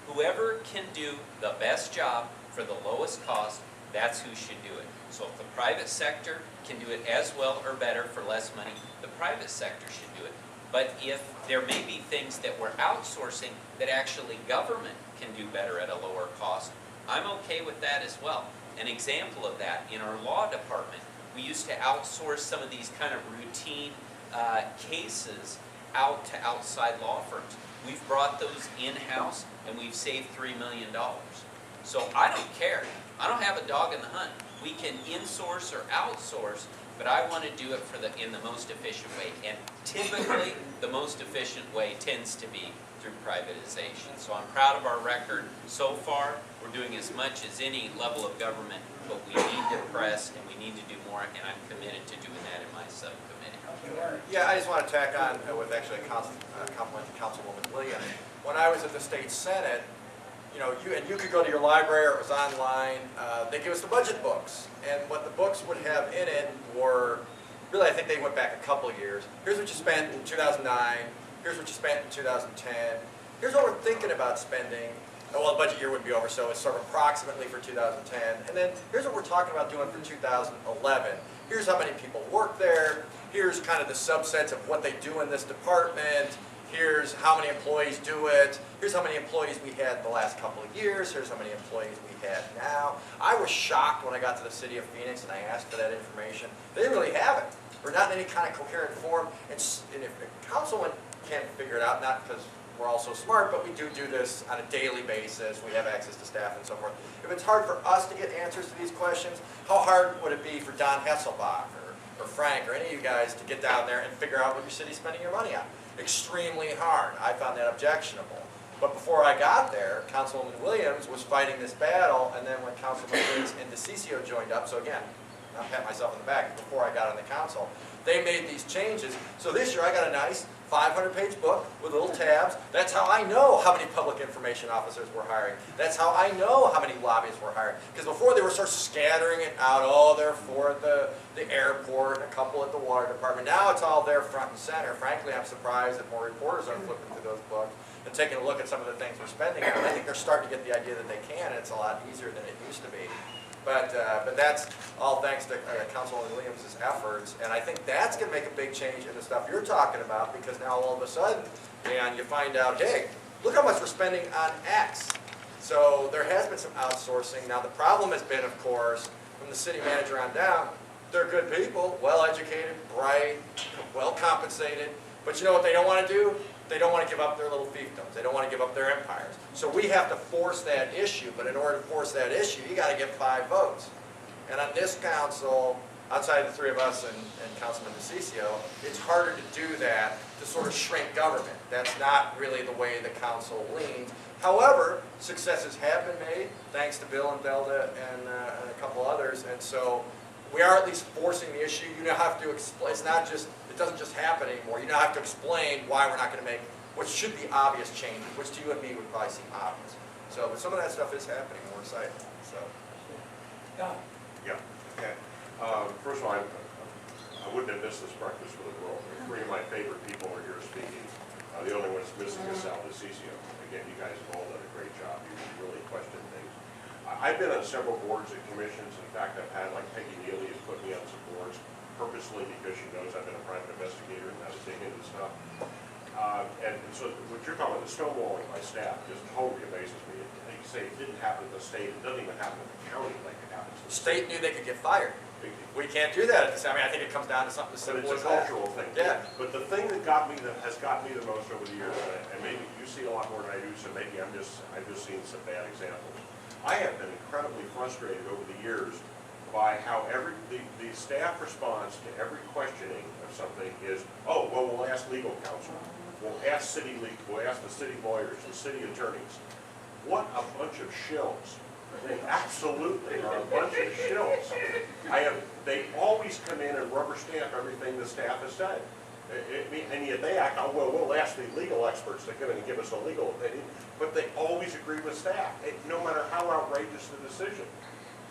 whoever can do the best job for the lowest cost, that's who should do it. So if the private sector can do it as well or better for less money, the private sector should do it. But if there may be things that we're outsourcing that actually government can do better at a lower cost, I'm okay with that as well. An example of that, in our law department, we used to outsource some of these kind of routine cases out to outside law firms. We've brought those in-house and we've saved $3 million. So I don't care. I don't have a dog in the hunt. We can in-source or outsource, but I want to do it in the most efficient way. And typically, the most efficient way tends to be through privatization. So I'm proud of our record so far. We're doing as much as any level of government, but we need to press and we need to do more, and I'm committed to doing that in my subcommittee. Yeah, I just want to tack on with actually a compliment to Councilwoman Williams. When I was at the state senate, you could go to your library or it was online. They give us the budget books, and what the books would have in it were, really I think they went back a couple of years. Here's what you spent in 2009. Here's what you spent in 2010. Here's what we're thinking about spending. Well, the budget year would be over, so it's sort of approximately for 2010. And then here's what we're talking about doing for 2011. Here's how many people work there. Here's kind of the subsets of what they do in this department. Here's how many employees do it. Here's how many employees we had the last couple of years. Here's how many employees we have now. I was shocked when I got to the city of Phoenix and I asked for that information. They didn't really have it. We're not in any kind of coherent form. And if the councilman can't figure it out, not because we're all so smart, but we do this on a daily basis. We have access to staff and so forth. If it's hard for us to get answers to these questions, how hard would it be for Don Hesselbach or Frank or any of you guys to get down there and figure out what your city's spending your money on? Extremely hard. I found that objectionable. But before I got there, Councilwoman Williams was fighting this battle, and then when Councilman Riggs and DeCiccio joined up, so again, I'll pat myself on the back, before I got on the council, they made these changes. So this year I got a nice 500-page book with little tabs. That's how I know how many public information officers we're hiring. That's how I know how many lobbyists we're hiring. Because before they were sort of scattering it out, oh, there are 4 at the airport and a couple at the water department. Now it's all there front and center. Frankly, I'm surprised that more reporters aren't flipping through those books and taking a look at some of the things we're spending on. I think they're starting to get the idea that they can, and it's a lot easier than it used to be. But that's all thanks to Councilwoman Williams' efforts, and I think that's going to make a big change in the stuff you're talking about, because now all of a sudden, and you find out, hey, look how much we're spending on X. So there has been some outsourcing. Now the problem has been, of course, from the city manager on down, they're good people, well-educated, bright, well-compensated, but you know what they don't want to do? They don't want to give up their little fiefdoms. They don't want to give up their empires. So we have to force that issue, but in order to force that issue, you got to get 5 votes. And on this council, outside of the 3 of us and Councilman DeCiccio, it's harder to do that, to sort of shrink government. That's not really the way the council leans. However, successes have been made, thanks to Bill and Belda and a couple others, and so we are at least forcing the issue. You now have to explain, it's not just, it doesn't just happen anymore. You now have to explain why we're not going to make what should be obvious changes, which to you and me would probably seem obvious. So, but some of that stuff is happening, and we're excited. So, Yeah, okay. First of all, I wouldn't have missed this breakfast for the world. 3 of my favorite people are here speaking. The only one that's missing is Sal DeCiccio. Again, you guys have all done a great job. You really question things. I've been on several boards and commissions. In fact, I've had, like Peggy Neely has put me on some boards purposely because she knows I've been a private investigator and how to dig into stuff. And so what you're talking about, the stonewalling by staff, just totally amazes me. Like you say, it didn't happen at the state. It doesn't even happen at the county like it happens to the state knew they could get fired. We can't do that at this. I mean, I think it comes down to something as But simple it's as a that. cultural thing. Yeah. But the thing that has got me the most over the years, and maybe you see a lot more than I do, so maybe I've just seen some bad examples. I have been incredibly frustrated over the years by how the staff response to every questioning of something is, oh, well, we'll ask legal counsel, we'll ask the city lawyers, the city attorneys. What a bunch of shills. They absolutely are a bunch of shills. They always come in and rubber stamp everything the staff has said. And yet they act, oh, well, we'll ask the legal experts to come in and give us a legal opinion, but they always agree with staff, no matter how outrageous the decision.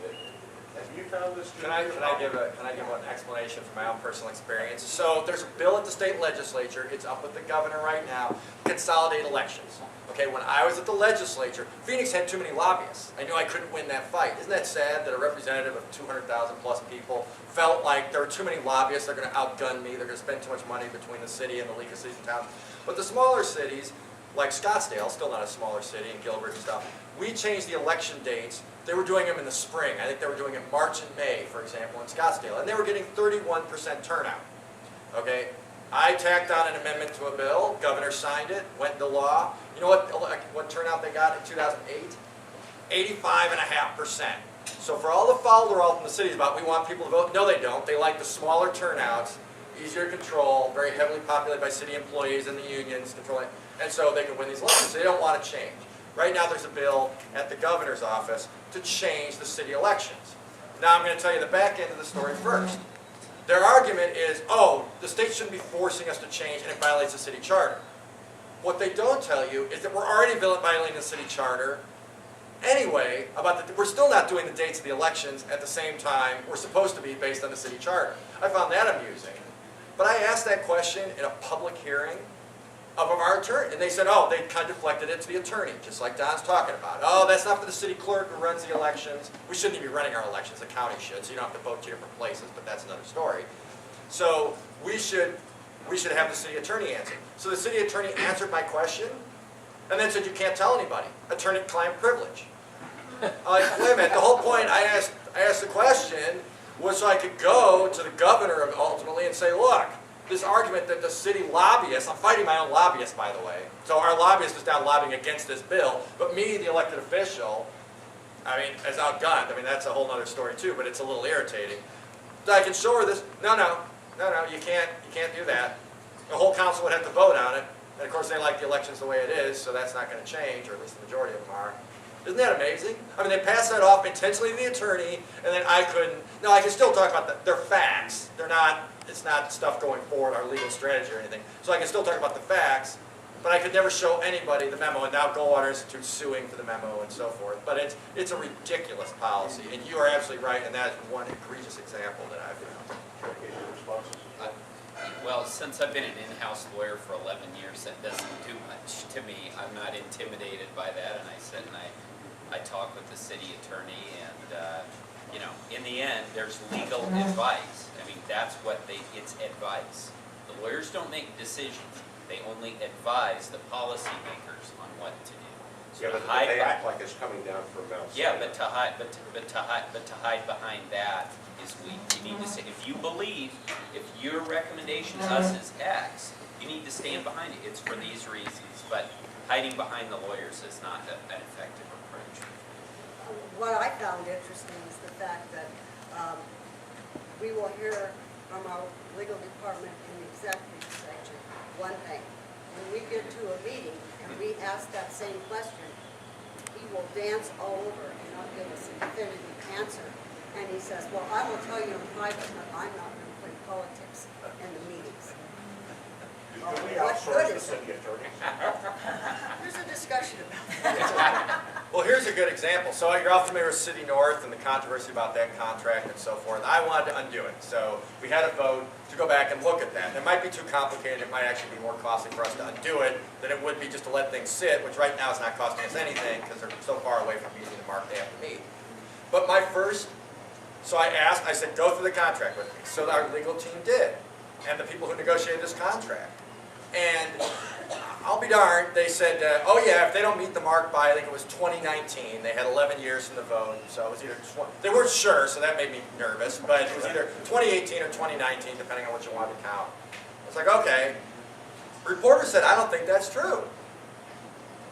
Have you found this? Can I give an explanation from my own personal experience? So there's a bill at the state legislature. It's up with the governor right now. Consolidate elections. Okay, when I was at the legislature, Phoenix had too many lobbyists. I knew I couldn't win that fight. Isn't that sad that a representative of 200,000 plus people felt like there were too many lobbyists, they're going to outgun me, they're going to spend too much money between the city and the League of Cities and Towns. But the smaller cities, like Scottsdale, still not a smaller city, and Gilbert and stuff, we changed the election dates. They were doing them in the spring. I think they were doing it March and May, for example, in Scottsdale, and they were getting 31% turnout. Okay? I tacked on an amendment to a bill, governor signed it, went into law. You know what turnout they got in 2008? 85.5%. So for all the folderol in the cities about we want people to vote, no they don't. They like the smaller turnouts, easier to control, very heavily populated by city employees and the unions controlling, and so they can win these elections. They don't want to change. Right now there's a bill at the governor's office to change the city elections. Now I'm going to tell you the back end of the story first. Their argument is, oh, the state shouldn't be forcing us to change and it violates the city charter. What they don't tell you is that we're already violating the city charter anyway, we're still not doing the dates of the elections at the same time we're supposed to be based on the city charter. I found that amusing. But I asked that question in a public hearing of our attorney, and they said, oh, they kind of deflected it to the attorney, just like Don's talking about. Oh, that's not for the city clerk who runs the elections. We shouldn't even be running our elections, the county should, so you don't have to vote 2 different places, but that's another story. So we should have the city attorney answer. So the city attorney answered my question, and then said, you can't tell anybody. Attorney-client privilege. I'm like, wait a minute, the whole point I asked the question was so I could go to the governor ultimately and say, look, this argument that the city lobbyists, I'm fighting my own lobbyists, by the way. So our lobbyist is down lobbying against this bill, but me, the elected official, I mean, is outgunned. I mean, that's a whole other story too, but it's a little irritating. So I can show her this, no, you can't do that. The whole council would have to vote on it. And of course, they like the elections the way it is, so that's not going to change, or at least the majority of them are. Isn't that amazing? I mean, they passed that off intentionally to the attorney, and then I couldn't. No, I can still talk about that. They're facts. They're not, it's not stuff going forward, our legal strategy or anything. So I can still talk about the facts, but I could never show anybody the memo, and now Goldwater Institute suing for the memo and so forth. But it's a ridiculous policy, and you are absolutely right, and that is one egregious example that I've found. Can I get your responses? Well, since I've been an in-house lawyer for 11 years, that doesn't do much to me. I'm not intimidated by that, and I sit and I talk with the city attorney, and you know, in the end, there's legal advice. I mean, that's what it's advice. The lawyers don't make decisions. They only advise the policymakers on what to do. So Yeah, but to hide they act behind- like it's coming down from Mount Yeah, Sinai. but to hide behind that is weak. You need to say, if you believe, if your recommendation to us is X, you need to stand behind it. It's for these reasons. But hiding behind the lawyers is not an effective approach. What I found interesting is the fact that we will hear from our legal department in the executive section one thing. When we get to a meeting and we ask that same question, he will dance all over and not give us a definitive answer. And he says, well, I will tell you in private, but I'm not going to play politics in the meetings. Do Oh, we what outsource good the is it? city attorneys? There's a discussion about that. Well, here's a good example. So you're all familiar with City North and the controversy about that contract and so forth. I wanted to undo it. So we had a vote to go back and look at that. It might be too complicated. It might actually be more costly for us to undo it than it would be just to let things sit, which right now is not costing us anything because they're so far away from meeting the mark they have to meet. But so I asked, I said, go through the contract with me. So our legal team did, and the people who negotiated this contract. And I'll be darned, they said, oh yeah, if they don't meet the mark by, I think it was 2019, they had 11 years from the vote, so it was either, they weren't sure, so that made me nervous, but it was either 2018 or 2019, depending on what you wanted to count. I was like, okay. Reporter said, I don't think that's true.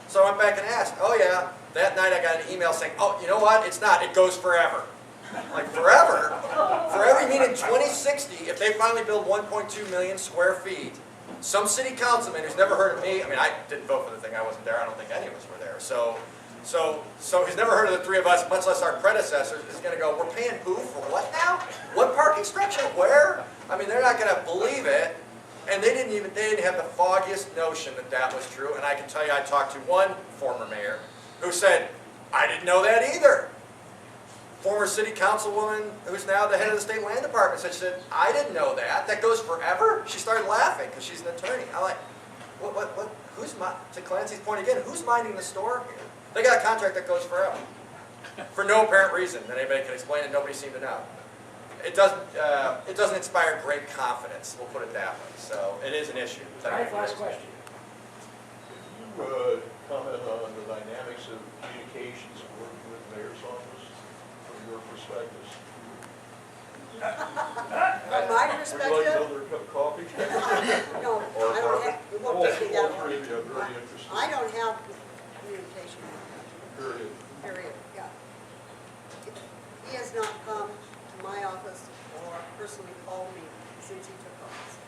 So I went back and asked, oh yeah, that night I got an email saying, oh, you know what, it's not, it goes forever. Like forever? Forever, you mean in 2060, if they finally build 1.2 million square feet, some city councilman who's never heard of me, I mean, I didn't vote for the thing, I wasn't there, I don't think any of us were there. So he's never heard of the three of us, much less our predecessors, is going to go, we're paying who for what now? What parking structure? Where? I mean, they're not going to believe it. And they didn't have the foggiest notion that that was true. And I can tell you, I talked to one former mayor who said, I didn't know that either. Former city councilwoman who's now the head of the state land department said, I didn't know that. That goes forever? She started laughing because she's an attorney. I'm like, to Clancy's point again, who's minding the store here? They got a contract that goes forever. For no apparent reason that anybody can explain and nobody seemed to know. It doesn't inspire great confidence, we'll put it that way. So it is an issue. All right, last question. Can you comment on the dynamics of communications and working with the mayor's office from your perspectives? From my Would you like perspective, another cup of coffee? no, I don't have, it won't All take me that three long. of you are very interested. I don't have communication, Period. period, yeah. He has not come to my office or personally called me since he took office.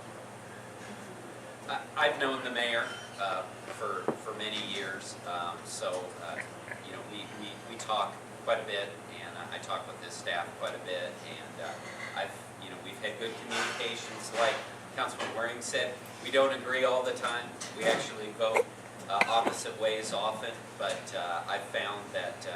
I've known the mayor for many years, so you know, we talk quite a bit, and I talk with his staff quite a bit, and we've had good communications. Like Councilman Waring said, we don't agree all the time. We actually vote opposite ways often, but I've found that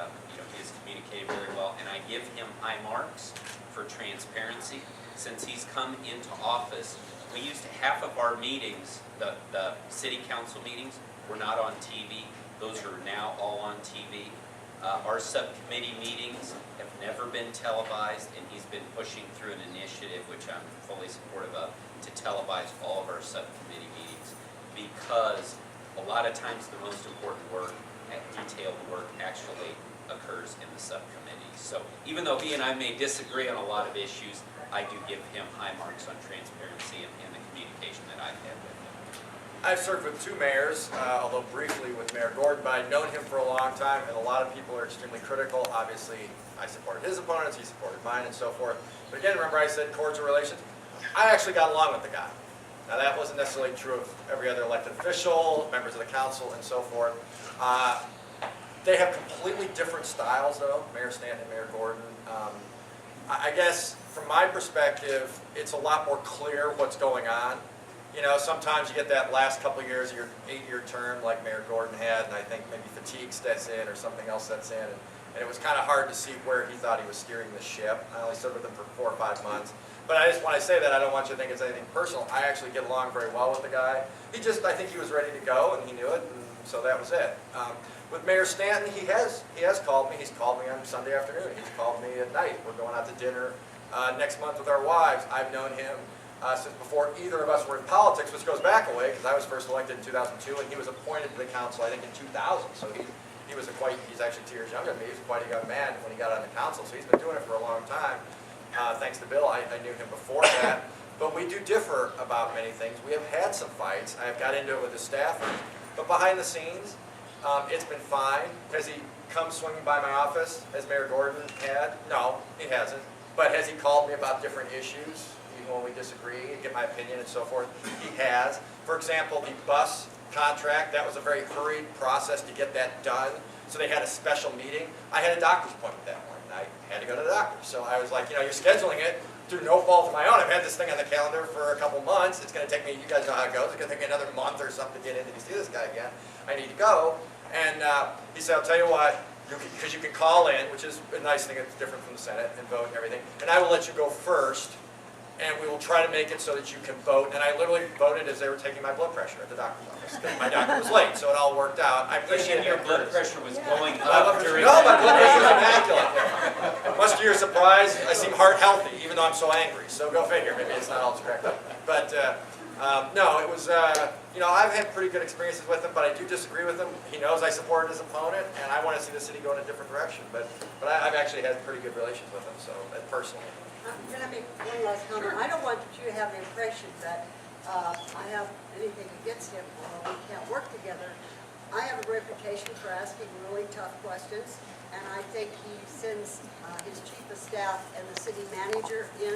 he's communicated very well, and I give him high marks for transparency. Since he's come into office, we used to, half of our meetings, the city council meetings, were not on TV. Those are now all on TV. Our subcommittee meetings have never been televised, and he's been pushing through an initiative, which I'm fully supportive of, to televise all of our subcommittee meetings, because a lot of times the most important work, detailed work, actually occurs in the subcommittee. So even though he and I may disagree on a lot of issues, I do give him high marks on transparency and the communication that I've had with him. I've served with two mayors, although briefly with Mayor Gordon, but I've known him for a long time, and a lot of people are extremely critical. Obviously, I supported his opponents, he supported mine, and so forth. But again, remember I said cordial relations? I actually got along with the guy. Now, that wasn't necessarily true of every other elected official, members of the council, and so forth. They have completely different styles, though, Mayor Stanton and Mayor Gordon. I guess, from my perspective, it's a lot more clear what's going on. You know, sometimes you get that last couple of years of your 8-year term like Mayor Gordon had, and I think maybe fatigue sets in or something else sets in. And it was kind of hard to see where he thought he was steering the ship. I only served with him for 4 or 5 months. But when I say that, I don't want you to think it's anything personal. I actually get along very well with the guy. I think he was ready to go, and he knew it, and so that was it. With Mayor Stanton, he has called me. He's called me on Sunday afternoon. He's called me at night. We're going out to dinner next month with our wives. I've known him since before either of us were in politics, which goes back a way, because I was first elected in 2002, and he was appointed to the council, I think, in 2000. So he's actually 2 years younger than me. He was quite a young man when he got on the council, so he's been doing it for a long time. Thanks to Bill, I knew him before that. But we do differ about many things. We have had some fights. I've got into it with his staffers. But behind the scenes, it's been fine. Has he come swinging by my office, as Mayor Gordon had? No, he hasn't. But has he called me about different issues, even when we disagree, and get my opinion and so forth? He has. For example, the bus contract, that was a very hurried process to get that done. So they had a special meeting. I had a doctor's appointment that morning. I had to go to the doctor. So I was like, you're scheduling it through no fault of my own. I've had this thing on the calendar for a couple months. It's going to take me, you guys know how it goes, it's going to take me another month or something to get in to see this guy again. I need to go. And he said, I'll tell you what, because you can call in, which is a nice thing, it's different from the Senate, and vote and everything. And I will let you go first, and we will try to make it so that you can vote. And I literally voted as they were taking my blood pressure at the doctor's office. My doctor was late, so it all worked out. I appreciate Your their blood courtesy. pressure was going No, up during my blood pressure is immaculate. Much to your surprise, I seem heart healthy, even though I'm so angry. So go figure, maybe it's not all correct. But no, it was, I've had pretty good experiences with him, but I do disagree with him. He knows I supported his opponent, and I want to see the city go in a different direction. But I've actually had pretty good relations with him, so personally. Can I make one last comment? I don't want you to have the impression that I have anything against him or we can't work together. I have a reputation for asking really tough questions, and I think he sends his chief of staff and the city manager in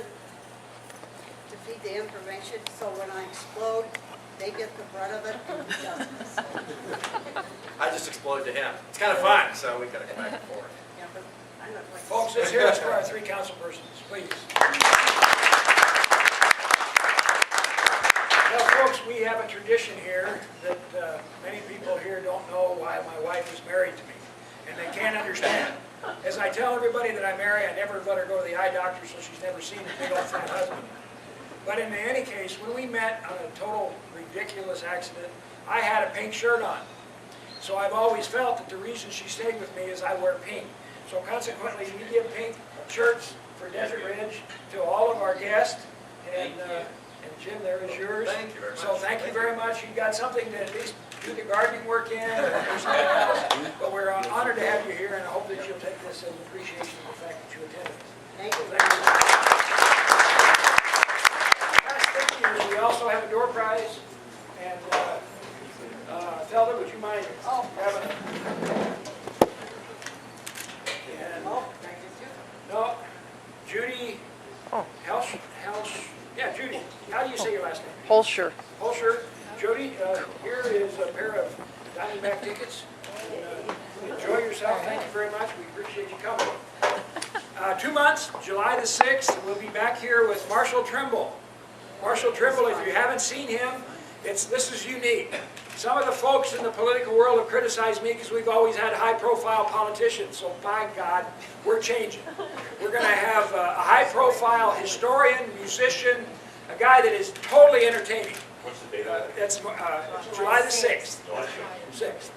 to feed the information, so when I explode, they get the brunt of it and he doesn't. So, I just exploded to him. It's kind of fun, so we gotta go back and forth. yeah, but I look like Folks, let's hear it for our 3 council persons, please. Well, folks, we have a tradition here that many people here don't know why my wife is married to me, and they can't understand. As I tell everybody that I marry, I never let her go to the eye doctor, so she's never seen a big old fat husband. But in any case, when we met on a total ridiculous accident, I had a pink shirt on. So I've always felt that the reason she stayed with me is I wear pink. So consequently, we give pink shirts for Desert Ridge to all of our guests. And Jim, there is yours. Thank you very much. So thank you very much. You got something to at least do the gardening work in or something else. But we're honored to have you here, and I hope that you'll take this as an appreciation of the fact that you attended. Thank you. Thank you. Last thing is we also have a door prize. And Felder, would you mind grabbing it? And, Thank you. no, Judy yeah, Judy. How do you say your last name? Holscher. Holscher. Judy, here is a pair of Diamondback tickets. Enjoy yourself. Thank you very much. We appreciate you coming. 2 months, July the 6th, we'll be back here with Marshall Trimble. Marshall Trimble, if you haven't seen him, this is unique. Some of the folks in the political world have criticized me because we've always had high-profile politicians, so by God, we're changing. We're going to have a high-profile historian, musician, a guy that is totally entertaining. What's the date on it? That's July the 6th.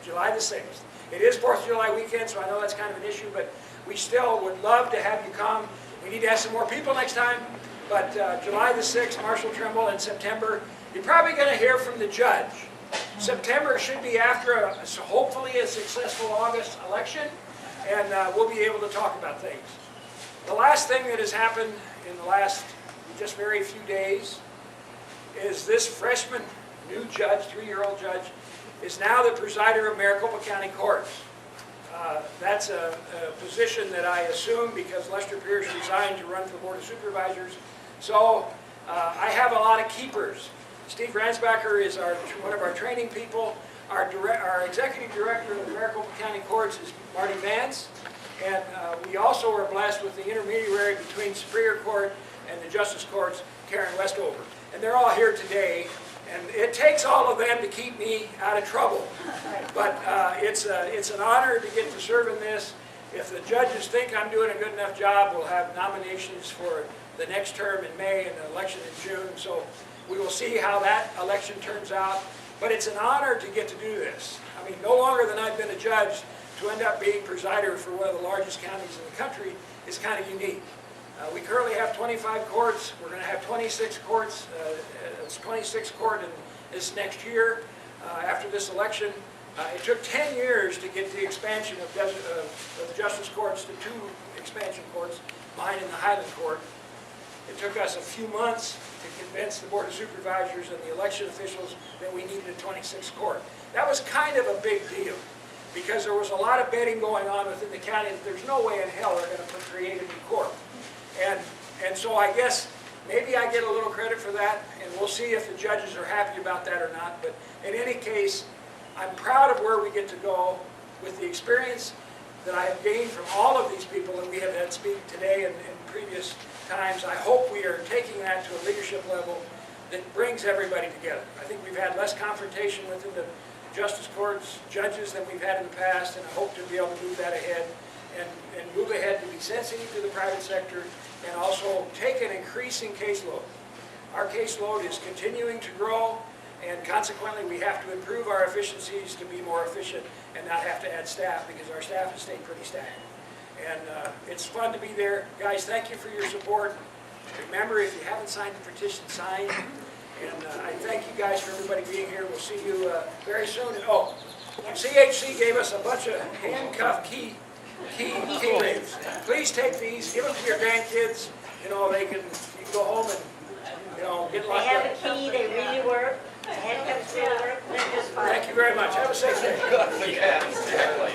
July the 6th. It is 4th of July weekend, so I know that's kind of an issue, but we still would love to have you come. We need to have some more people next time, but July the 6th, Marshall Trimble, in September, you're probably going to hear from the judge. September should be after, hopefully, a successful August election, and we'll be able to talk about things. The last thing that has happened in the last in just very few days, is this freshman new judge, 3-year-old judge, is now the presider of Maricopa County Courts. That's a position that I assume because Lester Pierce resigned to run for the Board of Supervisors. So I have a lot of keepers. Steve Ransbacher is one of our training people. Our executive director of the Maricopa County Courts is Marty Vance. And we also are blessed with the intermediary between Superior Court and the Justice Courts, Karen Westover. And they're all here today. And it takes all of them to keep me out of trouble. But it's an honor to get to serve in this. If the judges think I'm doing a good enough job, we'll have nominations for the next term in May and the election in June. So we will see how that election turns out. But it's an honor to get to do this. I mean, no longer than I've been a judge, to end up being presider for one of the largest counties in the country is kind of unique. We currently have 25 courts. We're going to have 26 courts. It's 26th court in this next year after this election. It took 10 years to get the expansion of the justice courts to 2 expansion courts, mine and the Highland Court. It took us a few months to convince the Board of Supervisors and the election officials that we needed a 26th court. That was kind of a big deal because there was a lot of betting going on within the county that there's no way in hell they're going to create a new court. And so I guess maybe I get a little credit for that, and we'll see if the judges are happy about that or not. But in any case, I'm proud of where we get to go with the experience that I have gained from all of these people that we have had speak today and in previous times. I hope we are taking that to a leadership level that brings everybody together. I think we've had less confrontation within the justice courts, judges than we've had in the past, and I hope to be able to move that ahead and move ahead to be sensitive to the private sector and also take an increasing caseload. Our caseload is continuing to grow, and consequently we have to improve our efficiencies to be more efficient and not have to add staff because our staff has stayed pretty stagnant. And it's fun to be there. Guys, thank you for your support. Remember, if you haven't signed the petition, sign. And I thank you guys for everybody being here. We'll see you very soon. And oh, CHC gave us a bunch of handcuff key rings. Please take these, give them to your grandkids. You know, you can go home and, you know, get They locked have up. a key, they really work, the handcuffs really work, they're just fine. Thank you very much. Have a safe day. Yeah, exactly.